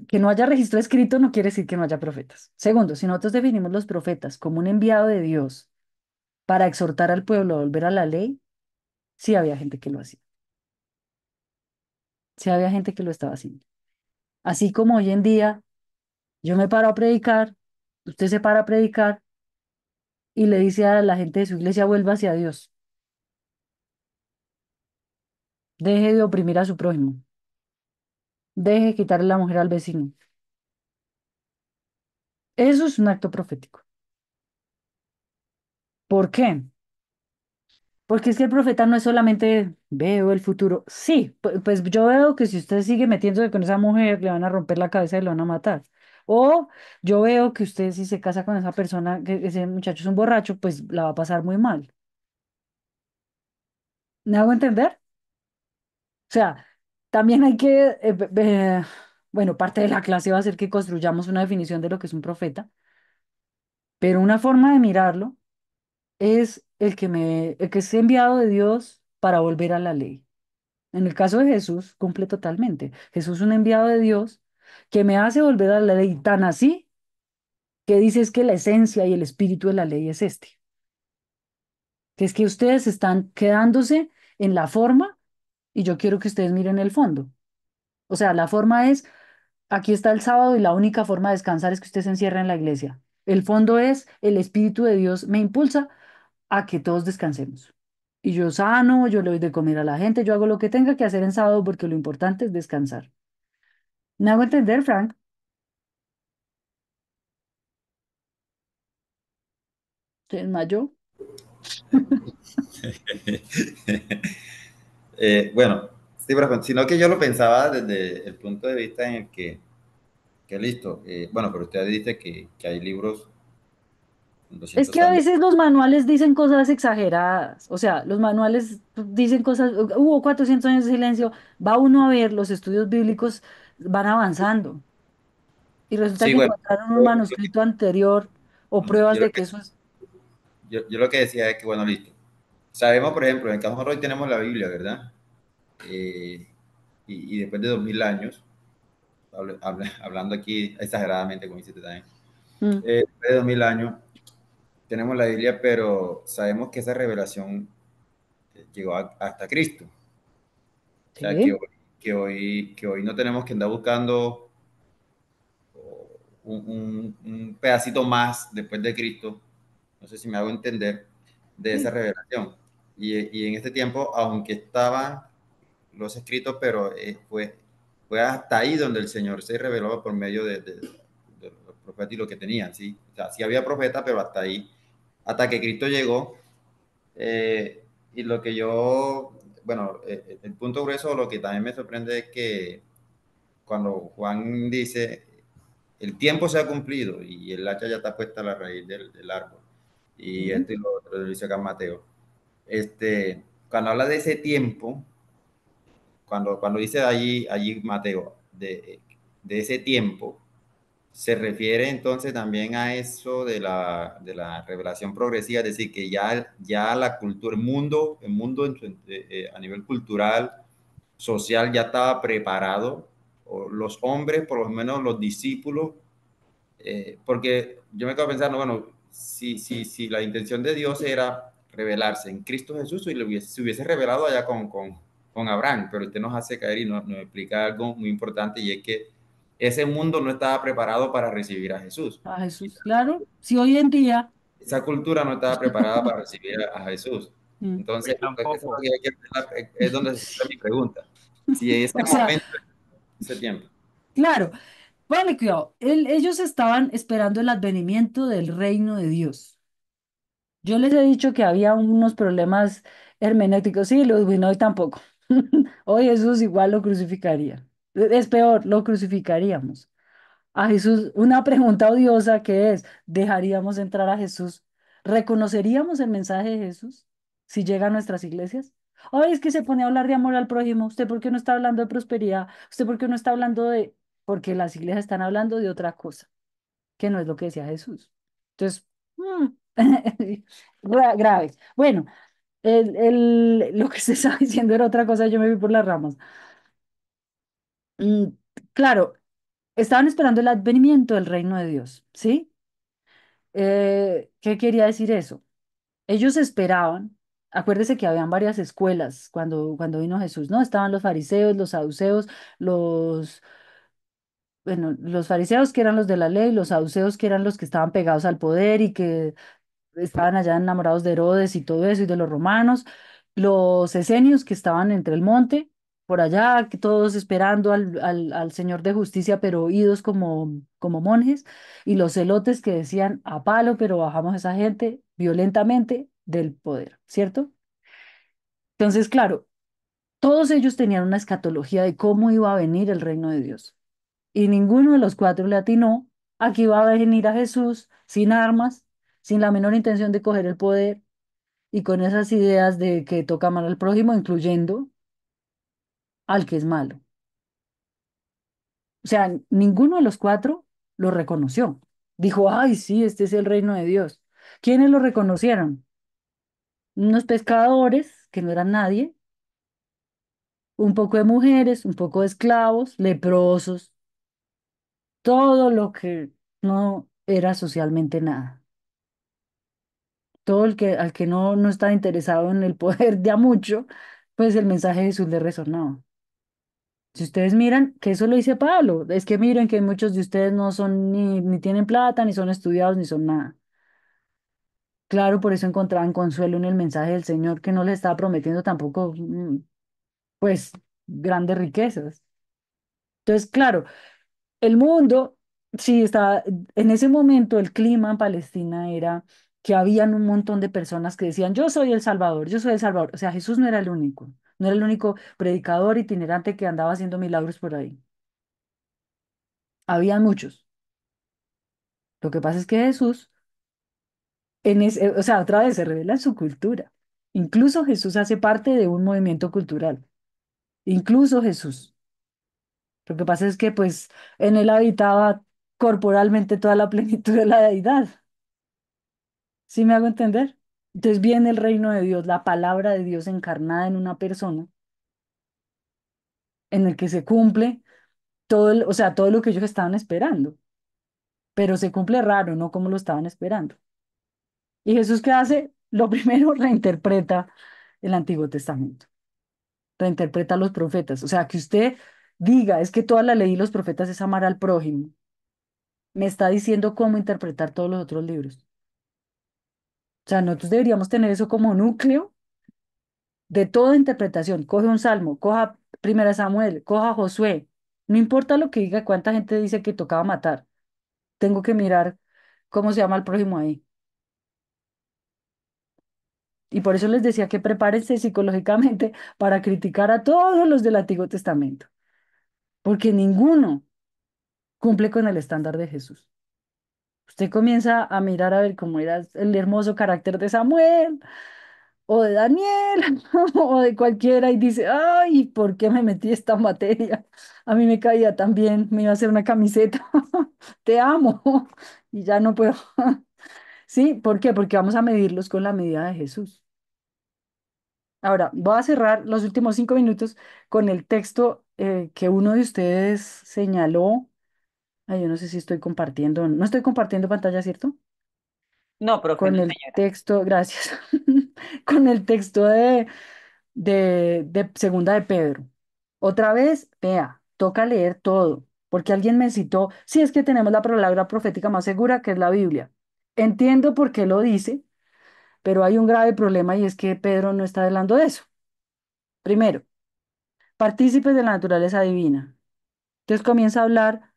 que no haya registro escrito no quiere decir que no haya profetas. Segundo, si nosotros definimos los profetas como un enviado de Dios para exhortar al pueblo a volver a la ley, sí había gente que lo hacía. Sí había gente que lo estaba haciendo. Así como hoy en día yo me paro a predicar, usted se para a predicar y le dice a la gente de su iglesia, vuelva hacia Dios, deje de oprimir a su prójimo, deje de quitarle la mujer al vecino. Eso es un acto profético. ¿Por qué? Porque es que el profeta no es solamente veo el futuro. Sí, pues yo veo que si usted sigue metiéndose con esa mujer, le van a romper la cabeza y lo van a matar. O yo veo que usted si se casa con esa persona, que ese muchacho es un borracho, pues la va a pasar muy mal. ¿Me hago entender? O sea, también hay que, bueno, parte de la clase va a ser que construyamos una definición de lo que es un profeta, pero una forma de mirarlo es el que es enviado de Dios para volver a la ley. En el caso de Jesús, cumple totalmente. Jesús es un enviado de Dios que me hace volver a la ley tan así que dice es que la esencia y el espíritu de la ley es este. que es que ustedes están quedándose en la forma y yo quiero que ustedes miren el fondo. O sea, la forma es, aquí está el sábado y la única forma de descansar es que usted se encierre en la iglesia. El fondo es, el Espíritu de Dios me impulsa a que todos descansemos. Y yo sano, yo le doy de comer a la gente, yo hago lo que tenga que hacer en sábado porque lo importante es descansar. ¿Me hago entender, Frank? ¿Se desmayó? Bueno, sí, pero sino que yo lo pensaba desde el punto de vista en el que listo, bueno, pero usted dice que hay libros con Es 200 que a años. veces los manuales dicen cosas exageradas, o sea, los manuales dicen cosas, hubo 400 años de silencio, va uno a ver, los estudios bíblicos van avanzando y resulta Sí, que bueno, encontraron un yo, manuscrito anterior o pruebas yo lo de que, que eso es... yo lo que decía es que, bueno, listo. Sabemos, por ejemplo, en el caso de hoy tenemos la Biblia, ¿verdad? Eh, y después de 2000 años, hablando aquí exageradamente, como dice usted también, Mm, después de 2000 años tenemos la Biblia, pero sabemos que esa revelación llegó hasta Cristo. O sea, sí, que hoy no tenemos que andar buscando un pedacito más después de Cristo, no sé si me hago entender, de esa sí, revelación. Y en este tiempo, aunque estaban los escritos, pero fue hasta ahí donde el Señor se reveló por medio de los profetas y lo que tenían, ¿sí? O sea, sí había profetas, pero hasta ahí, hasta que Cristo llegó. Y lo que yo, bueno, el punto grueso, lo que también me sorprende es que cuando Juan dice, el tiempo se ha cumplido y el hacha ya está puesta a la raíz del árbol. Y sí, esto y lo otro lo dice acá Mateo. Cuando habla de ese tiempo, cuando dice allí Mateo, de ese tiempo, se refiere entonces también a eso de la revelación progresiva, es decir, que ya la cultura, el mundo a nivel cultural, social, ya estaba preparado, o los hombres, por lo menos los discípulos, porque yo me quedo pensando, bueno, si la intención de Dios era revelarse en Cristo Jesús, y se hubiese revelado allá con Abraham, pero usted nos hace caer y nos explica algo muy importante, y es que ese mundo no estaba preparado para recibir a Jesús. a Jesús, claro. Si hoy en día, Esa cultura no estaba preparada para recibir a Jesús. mm, Entonces, Hoy eso es lo tampoco. que es donde se centra mi pregunta. Si en ese o sea, momento, ese tiempo. claro, póngale cuidado, ellos estaban esperando el advenimiento del reino de Dios. Yo les he dicho que había unos problemas hermenéuticos, sí, Ludwig, no, hoy tampoco. Hoy Jesús igual lo crucificaría. Es peor, lo crucificaríamos. A Jesús, una pregunta odiosa que es, ¿dejaríamos entrar a Jesús? ¿Reconoceríamos el mensaje de Jesús si llega a nuestras iglesias? Ay, es que se pone a hablar de amor al prójimo. ¿Usted por qué no está hablando de prosperidad? ¿Usted por qué no está hablando de...? Porque las iglesias están hablando de otra cosa, que no es lo que decía Jesús. Entonces, grave. Bueno, lo que se estaba diciendo era otra cosa, yo me vi por las ramas. Mm, claro, estaban esperando el advenimiento del reino de Dios, ¿sí? ¿Qué quería decir eso? Ellos esperaban, acuérdese que habían varias escuelas cuando vino Jesús, ¿no? Estaban los fariseos, los saduceos, los, bueno, los fariseos que eran los de la ley, los saduceos que eran los que estaban pegados al poder y que estaban allá enamorados de Herodes y todo eso y de los romanos, los esenios que estaban entre el monte, por allá, que todos esperando al Señor de justicia, pero oídos como monjes, y los celotes que decían a palo, pero bajamos a esa gente violentamente del poder, ¿cierto? Entonces, claro, todos ellos tenían una escatología de cómo iba a venir el reino de Dios. Y ninguno de los cuatro le atinó a que iba a venir a Jesús sin armas, sin la menor intención de coger el poder y con esas ideas de que toca amar al prójimo, incluyendo al que es malo. O sea, ninguno de los cuatro lo reconoció. Dijo, ay, sí, este es el reino de Dios. ¿Quiénes lo reconocieron? Unos pescadores, que no eran nadie, un poco de mujeres, un poco de esclavos, leprosos, todo lo que no era socialmente nada. todo el que, al que no está interesado en el poder de a mucho, pues el mensaje de Jesús le resonaba. Si ustedes miran, que eso lo dice Pablo, es que miren que muchos de ustedes no son ni tienen plata, ni son estudiados, ni son nada. Claro, por eso encontraban consuelo en el mensaje del Señor, que no les estaba prometiendo tampoco, pues, grandes riquezas. Entonces, claro, el mundo, sí, estaba, en ese momento el clima en Palestina era que habían un montón de personas que decían, yo soy el Salvador, yo soy el Salvador. O sea, Jesús no era el único, no era el único predicador itinerante que andaba haciendo milagros por ahí. Habían muchos. Lo que pasa es que Jesús, o sea, otra vez se revela en su cultura. Incluso Jesús hace parte de un movimiento cultural. Incluso Jesús. Lo que pasa es que, pues, en él habitaba corporalmente toda la plenitud de la deidad. ¿Sí me hago entender? Entonces viene el reino de Dios, la palabra de Dios encarnada en una persona, en el que se cumple todo, o sea, todo lo que ellos estaban esperando, pero se cumple raro, no como lo estaban esperando. ¿Y Jesús qué hace? Lo primero, reinterpreta el Antiguo Testamento, reinterpreta a los profetas. O sea, que usted diga, es que toda la ley y los profetas es amar al prójimo, me está diciendo cómo interpretar todos los otros libros. O sea, nosotros deberíamos tener eso como núcleo de toda interpretación. Coge un salmo, coja Primera Samuel, coja Josué. No importa lo que diga, cuánta gente dice que tocaba matar. Tengo que mirar cómo se llama el prójimo ahí. Y por eso les decía que prepárense psicológicamente para criticar a todos los del Antiguo Testamento, porque ninguno cumple con el estándar de Jesús. Usted comienza a mirar a ver cómo era el hermoso carácter de Samuel, o de Daniel, o de cualquiera, y dice, ay, ¿por qué me metí esta materia? A mí me caía tan bien, me iba a hacer una camiseta, te amo, y ya no puedo. ¿Sí? ¿Por qué? Porque vamos a medirlos con la medida de Jesús. Ahora, voy a cerrar los últimos 5 minutos con el texto que uno de ustedes señaló. Ay, yo no sé si estoy compartiendo, no estoy compartiendo pantalla, ¿cierto? No, profe, Con no, el señora. texto, gracias, con el texto de Segunda de Pedro. Otra vez, vea, toca leer todo, porque alguien me citó, sí, es que tenemos la palabra profética más segura, que es la Biblia. Entiendo por qué lo dice, pero hay un grave problema y es que Pedro no está hablando de eso. Primero, partícipes de la naturaleza divina. Entonces comienza a hablar,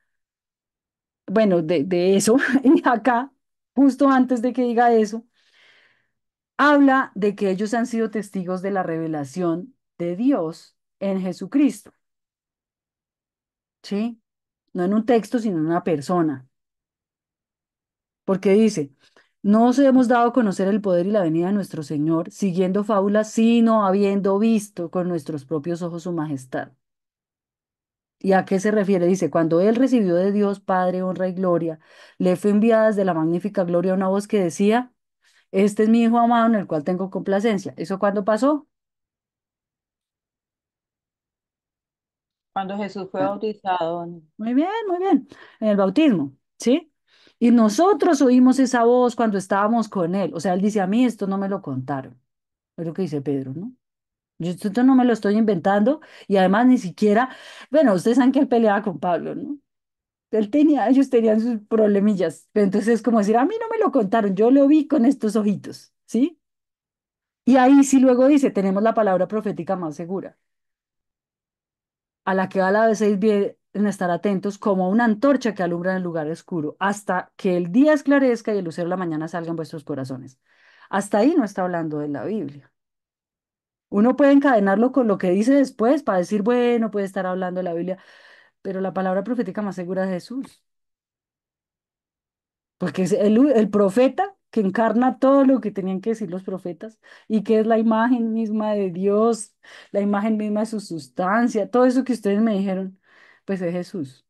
bueno, de eso, y acá, justo antes de que diga eso, habla de que ellos han sido testigos de la revelación de Dios en Jesucristo, ¿sí? No en un texto, sino en una persona, porque dice, no os hemos dado a conocer el poder y la venida de nuestro Señor, siguiendo fábulas, sino habiendo visto con nuestros propios ojos su majestad. ¿Y a qué se refiere? Dice, cuando él recibió de Dios Padre honra y gloria, le fue enviada desde la magnífica gloria una voz que decía, este es mi Hijo amado en el cual tengo complacencia. ¿Eso cuándo pasó? Cuando Jesús fue Ah, bautizado, muy bien, muy bien. En el bautismo, ¿sí? Y nosotros oímos esa voz cuando estábamos con él. O sea, él dice, a mí esto no me lo contaron. Es lo que dice Pedro, ¿no? Yo esto no me lo estoy inventando y además ni siquiera, bueno, ustedes saben que él peleaba con Pablo, ¿no? Ellos tenían sus problemillas. Pero entonces es como decir, a mí no me lo contaron, yo lo vi con estos ojitos, ¿sí? Y ahí sí luego dice, tenemos la palabra profética más segura, a la que a la vez es bien estar atentos como una antorcha que alumbra en el lugar oscuro, hasta que el día esclarezca y el lucero de la mañana salga en vuestros corazones. Hasta ahí no está hablando de la Biblia. Uno puede encadenarlo con lo que dice después para decir, bueno, puede estar hablando de la Biblia, pero la palabra profética más segura es Jesús. Porque es el profeta que encarna todo lo que tenían que decir los profetas y que es la imagen misma de Dios, la imagen misma de su sustancia, todo eso que ustedes me dijeron, pues es Jesús,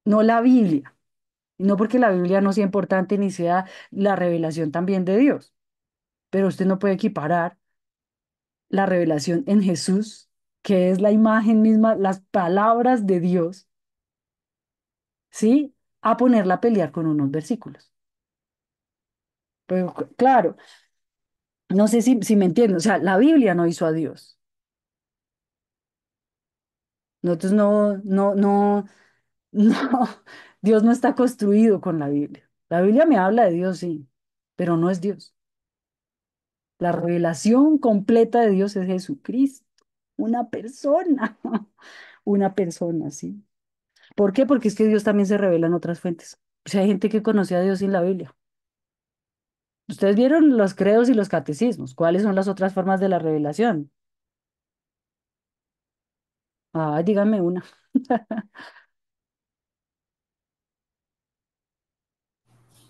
no la Biblia. Y no porque la Biblia no sea importante ni sea la revelación también de Dios, pero usted no puede equiparar la revelación en Jesús, que es la imagen misma, las palabras de Dios, ¿sí? A ponerla a pelear con unos versículos. Pero claro. No sé si me entienden. O sea, la Biblia no hizo a Dios. Nosotros no, Dios no está construido con la Biblia. La Biblia me habla de Dios, sí, pero no es Dios. La revelación completa de Dios es Jesucristo, una persona, una persona, sí. ¿Por qué? Porque es que Dios también se revela en otras fuentes. O sea, hay gente que conocía a Dios sin la Biblia. Ustedes vieron los credos y los catecismos. ¿Cuáles son las otras formas de la revelación? Ah, díganme una.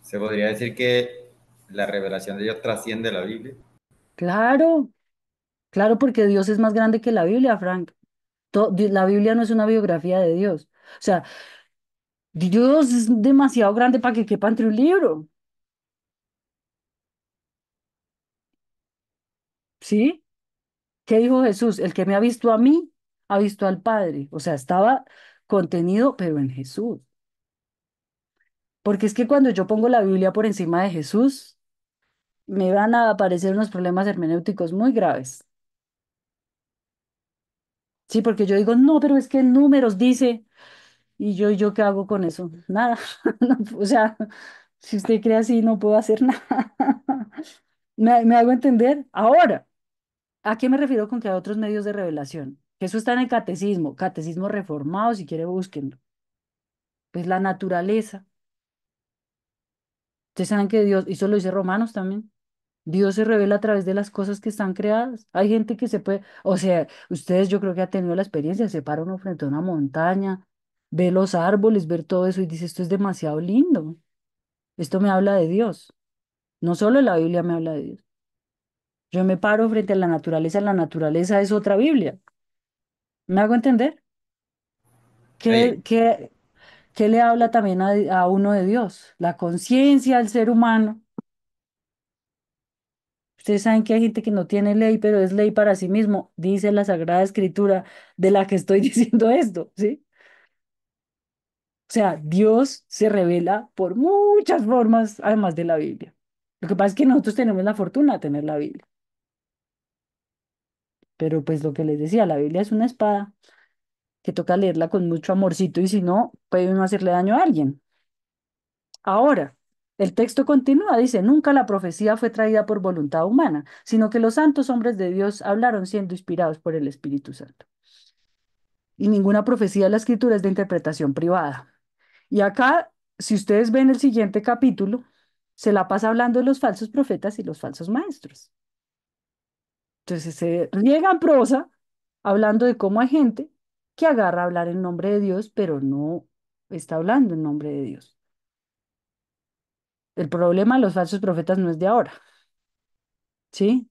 Se podría decir que la revelación de Dios trasciende la Biblia. Claro, claro, porque Dios es más grande que la Biblia, Frank. La Biblia no es una biografía de Dios. O sea, Dios es demasiado grande para que quepa entre un libro. ¿Sí? ¿Qué dijo Jesús? El que me ha visto a mí, ha visto al Padre. O sea, estaba contenido, pero en Jesús. Porque es que cuando yo pongo la Biblia por encima de Jesús, me van a aparecer unos problemas hermenéuticos muy graves. Sí, porque yo digo, no, pero es que en números dice, y yo ¿qué hago con eso? Nada. No, o sea, si usted cree así, no puedo hacer nada. ¿Me hago entender? Ahora, ¿a qué me refiero con que hay otros medios de revelación? Que eso está en el catecismo, catecismo reformado, si quiere búsquenlo. Pues la naturaleza. Ustedes saben que Dios, y eso lo dice Romanos también, Dios se revela a través de las cosas que están creadas. Hay gente que se puede, o sea, ustedes yo creo que ha tenido la experiencia, se para uno frente a una montaña, ve los árboles, ver todo eso y dice, esto es demasiado lindo. Esto me habla de Dios. No solo la Biblia me habla de Dios. Yo me paro frente a la naturaleza es otra Biblia. ¿Me hago entender? ¿Qué, Sí, qué, qué le habla también a uno de Dios? La conciencia del ser humano. Ustedes saben que hay gente que no tiene ley, pero es ley para sí mismo, dice la Sagrada Escritura de la que estoy diciendo esto, ¿sí? O sea, Dios se revela por muchas formas, además de la Biblia. Lo que pasa es que nosotros tenemos la fortuna de tener la Biblia, pero pues lo que les decía, la Biblia es una espada que toca leerla con mucho amorcito y si no, puede uno hacerle daño a alguien. Ahora, el texto continúa, dice, nunca la profecía fue traída por voluntad humana, sino que los santos hombres de Dios hablaron siendo inspirados por el Espíritu Santo. Y ninguna profecía de la Escritura es de interpretación privada. Y acá, si ustedes ven el siguiente capítulo, se la pasa hablando de los falsos profetas y los falsos maestros. Entonces se riega en prosa hablando de cómo hay gente que agarra a hablar en nombre de Dios, pero no está hablando en nombre de Dios. El problema de los falsos profetas no es de ahora. Sí,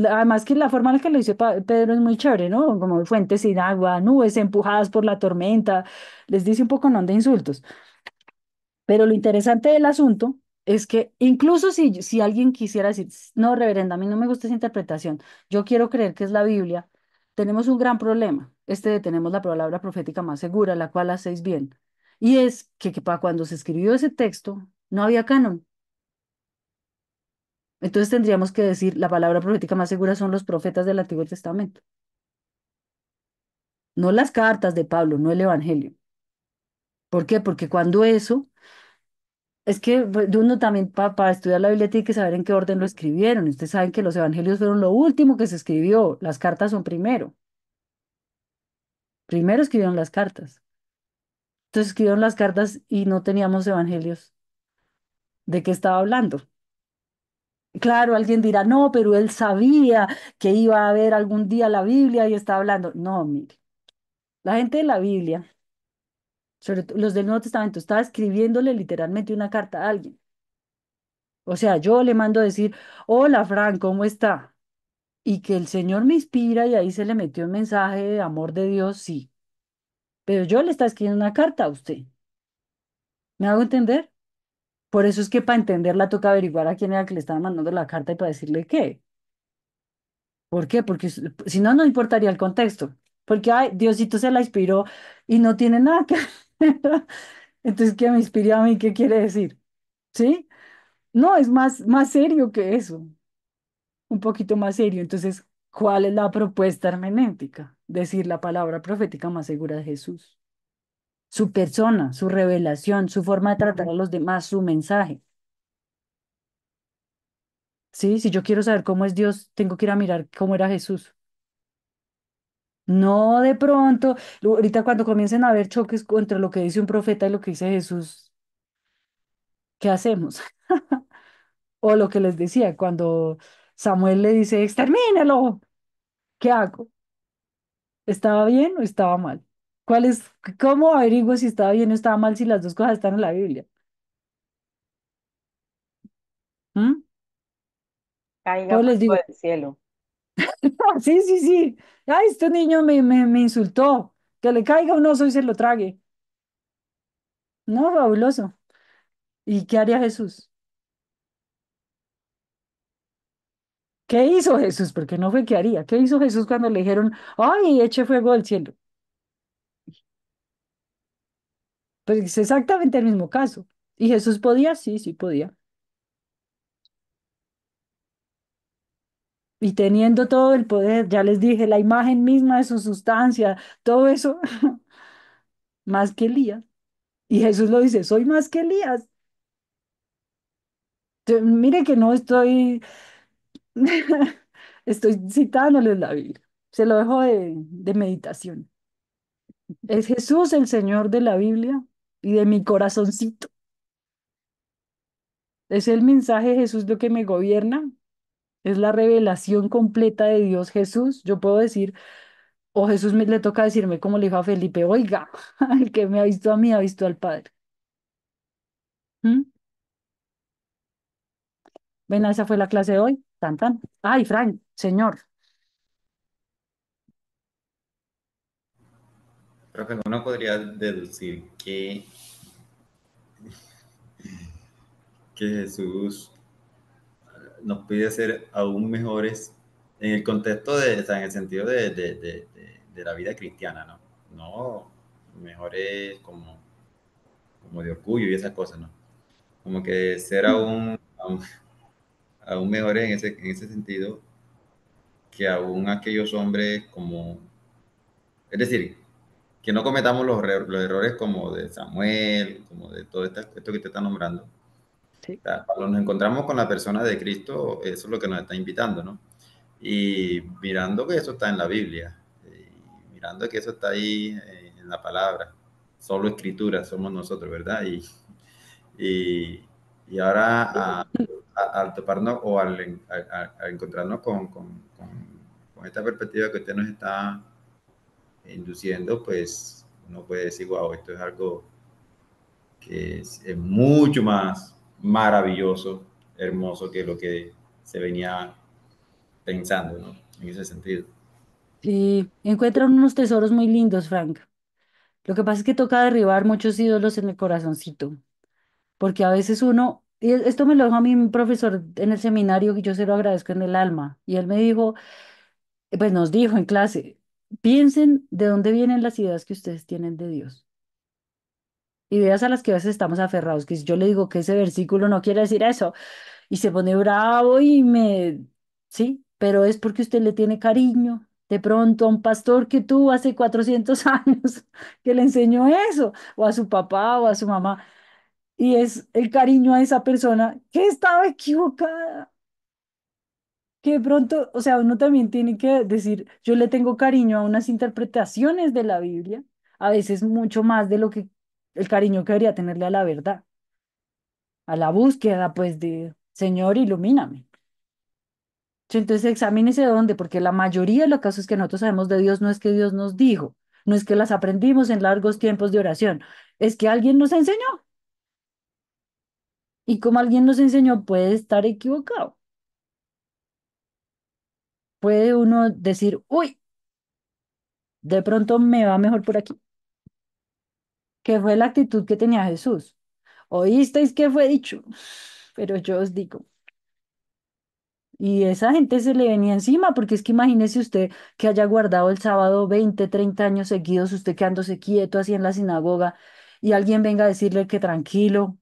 además que la forma en la que lo dice Pedro es muy chévere, ¿no? Como fuentes sin agua, nubes empujadas por la tormenta, les dice un poco no de insultos. Pero lo interesante del asunto es que incluso si alguien quisiera decir, no, reverenda, a mí no me gusta esa interpretación, yo quiero creer que es la Biblia, tenemos un gran problema. Tenemos la palabra profética más segura, la cual hacéis bien. Y es que para cuando se escribió ese texto, no había canon. Entonces tendríamos que decir, la palabra profética más segura son los profetas del Antiguo Testamento, no las cartas de Pablo, no el Evangelio. ¿Por qué? Porque cuando eso, es que pues, uno también para estudiar la Biblia tiene que saber en qué orden lo escribieron. Ustedes saben que los Evangelios fueron lo último que se escribió, las cartas son primero. Primero escribieron las cartas. Entonces escribieron las cartas y no teníamos Evangelios. ¿De qué estaba hablando? Claro, alguien dirá, no, pero él sabía que iba a haber algún día la Biblia y estaba hablando. No, mire. La gente de la Biblia, sobre todo los del Nuevo Testamento, estaba escribiéndole literalmente una carta a alguien. O sea, yo le mando a decir, hola, Fran, ¿cómo está? Y que el Señor me inspira y ahí se le metió un mensaje de amor de Dios, sí. Pero yo le estaba escribiendo una carta a usted. ¿Me hago entender? Por eso es que para entenderla toca averiguar a quién era que le estaba mandando la carta y para decirle qué. ¿Por qué? Porque si no, no importaría el contexto. Porque, ay, Diosito se la inspiró y no tiene nada que ver. Entonces, ¿qué me inspiró a mí? ¿Qué quiere decir? ¿Sí? No, es más serio que eso. un poquito más serio. Entonces, ¿cuál es la propuesta hermenéutica? Decir la palabra profética más segura de Jesús. Su persona, su revelación, su forma de tratar a los demás, su mensaje. Sí, si yo quiero saber cómo es Dios, tengo que ir a mirar cómo era Jesús. No de pronto, ahorita cuando comiencen a haber choques entre lo que dice un profeta y lo que dice Jesús, ¿qué hacemos? O lo que les decía, cuando Samuel le dice, extermínalo, ¿qué hago? ¿Estaba bien o estaba mal? ¿Cuál es, cómo averiguo si estaba bien o estaba mal si las dos cosas están en la Biblia? ¿Mm? Caiga Pues les fuego digo, del cielo. "Ah, sí, sí, sí, ay, este niño me insultó, que le caiga un oso y se lo trague. No, fabuloso. ¿Y qué haría Jesús? ¿Qué hizo Jesús? Porque no fue qué haría. ¿Qué hizo Jesús cuando le dijeron, ay, eche fuego del cielo? Pues es exactamente el mismo caso. ¿Y Jesús podía? Sí, sí podía. Y teniendo todo el poder, ya les dije, la imagen misma de su sustancia, todo eso, más que Elías. Y Jesús lo dice, soy más que Elías. Mire que no estoy, estoy citándoles la Biblia. Se lo dejo de meditación. Es Jesús el Señor de la Biblia y de mi corazoncito. Es el mensaje de Jesús lo que me gobierna. Es la revelación completa de Dios Jesús. Yo puedo decir, o Jesús le toca decirme como le dijo a Felipe, oiga, el que me ha visto a mí ha visto al Padre. ¿Mm? Ven, esa fue la clase de hoy. Tan, tan. Ay, Frank, señor. Creo que uno podría deducir que Jesús nos pide ser aún mejores en el contexto de, o sea, en el sentido de la vida cristiana, ¿no? No mejores como de orgullo y esas cosas, ¿no? Como que ser aún mejores en ese sentido que aún aquellos hombres como, es decir, que no cometamos los errores como de Samuel, como de todo esto que te está nombrando. O Sí. sea, cuando nos encontramos con la persona de Cristo, eso es lo que nos está invitando, ¿no? Y mirando que eso está en la Biblia, y mirando que eso está ahí en la palabra, solo escritura somos nosotros, ¿verdad? Y, y ahora al toparnos o al encontrarnos con esta perspectiva que usted nos está induciendo, pues uno puede decir, wow, esto es algo que es mucho más maravilloso, hermoso que lo que se venía pensando, ¿no? En ese sentido. Sí, encuentran unos tesoros muy lindos, Frank. Lo que pasa es que toca derribar muchos ídolos en el corazoncito, porque a veces uno, y esto me lo dijo a mí mi profesor en el seminario, que yo se lo agradezco en el alma, y él me dijo, pues nos dijo en clase, piensen de dónde vienen las ideas que ustedes tienen de Dios. Ideas a las que a veces estamos aferrados, que si yo le digo que ese versículo no quiere decir eso, y se pone bravo y sí, pero es porque usted le tiene cariño. De pronto a un pastor que tuvo hace 400 años que le enseñó eso, o a su papá o a su mamá, y es el cariño a esa persona que estaba equivocada, que de pronto, o sea, uno también tiene que decir, yo le tengo cariño a unas interpretaciones de la Biblia, a veces mucho más de lo que el cariño que debería tenerle a la verdad, a la búsqueda, pues, de Señor, ilumíname. Sí, entonces examínese de dónde, porque la mayoría de los casos que nosotros sabemos de Dios no es que Dios nos dijo, no es que las aprendimos en largos tiempos de oración, es que alguien nos enseñó. Y como alguien nos enseñó, puede estar equivocado. Puede uno decir, uy, de pronto me va mejor por aquí, que fue la actitud que tenía Jesús. Oísteis que fue dicho, pero yo os digo. Y esa gente se le venía encima, porque es que imagínese usted que haya guardado el sábado 20 30 años seguidos, usted quedándose quieto así en la sinagoga, y alguien venga a decirle que tranquilo,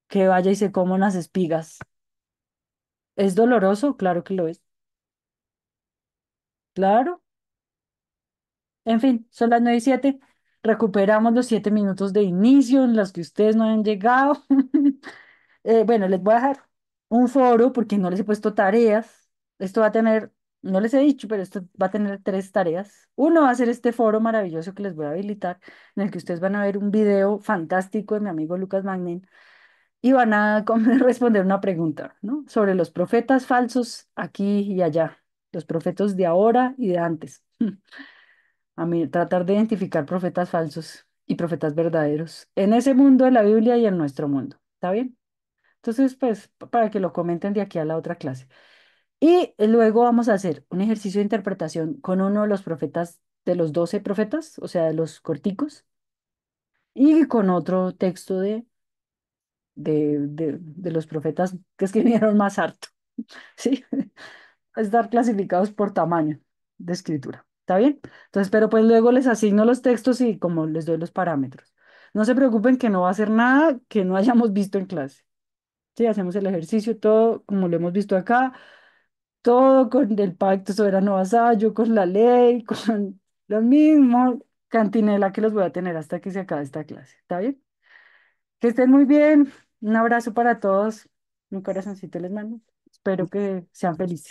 que vaya y se coma unas espigas. ¿Es doloroso? Claro que lo es. Claro. En fin, son las 9:07. Recuperamos los 7 minutos de inicio en los que ustedes no han llegado. Bueno, les voy a dejar un foro porque no les he puesto tareas. Esto va a tener, no les he dicho, pero esto va a tener 3 tareas. Uno va a ser este foro maravilloso que les voy a habilitar, en el que ustedes van a ver un video fantástico de mi amigo Lucas Magnin y van a responder una pregunta, ¿no? Sobre los profetas falsos aquí y allá, los profetas de ahora y de antes. A mí, tratar de identificar profetas falsos y profetas verdaderos en ese mundo de la Biblia y en nuestro mundo. ¿Está bien? Entonces, pues, para que lo comenten de aquí a la otra clase. Y luego vamos a hacer un ejercicio de interpretación con uno de los profetas, de los 12 profetas, o sea, de los corticos, y con otro texto de los profetas que escribieron más harto, ¿sí? Estar clasificados por tamaño de escritura. ¿Está bien? Entonces, pero pues luego les asigno los textos y como les doy los parámetros. No se preocupen que no va a ser nada que no hayamos visto en clase. Sí, hacemos el ejercicio todo como lo hemos visto acá, todo con el pacto soberano vasallo, con la ley, con lo mismo cantinela que los voy a tener hasta que se acabe esta clase. ¿Está bien? Que estén muy bien. Un abrazo para todos. Un corazoncito les mando. Espero que sean felices.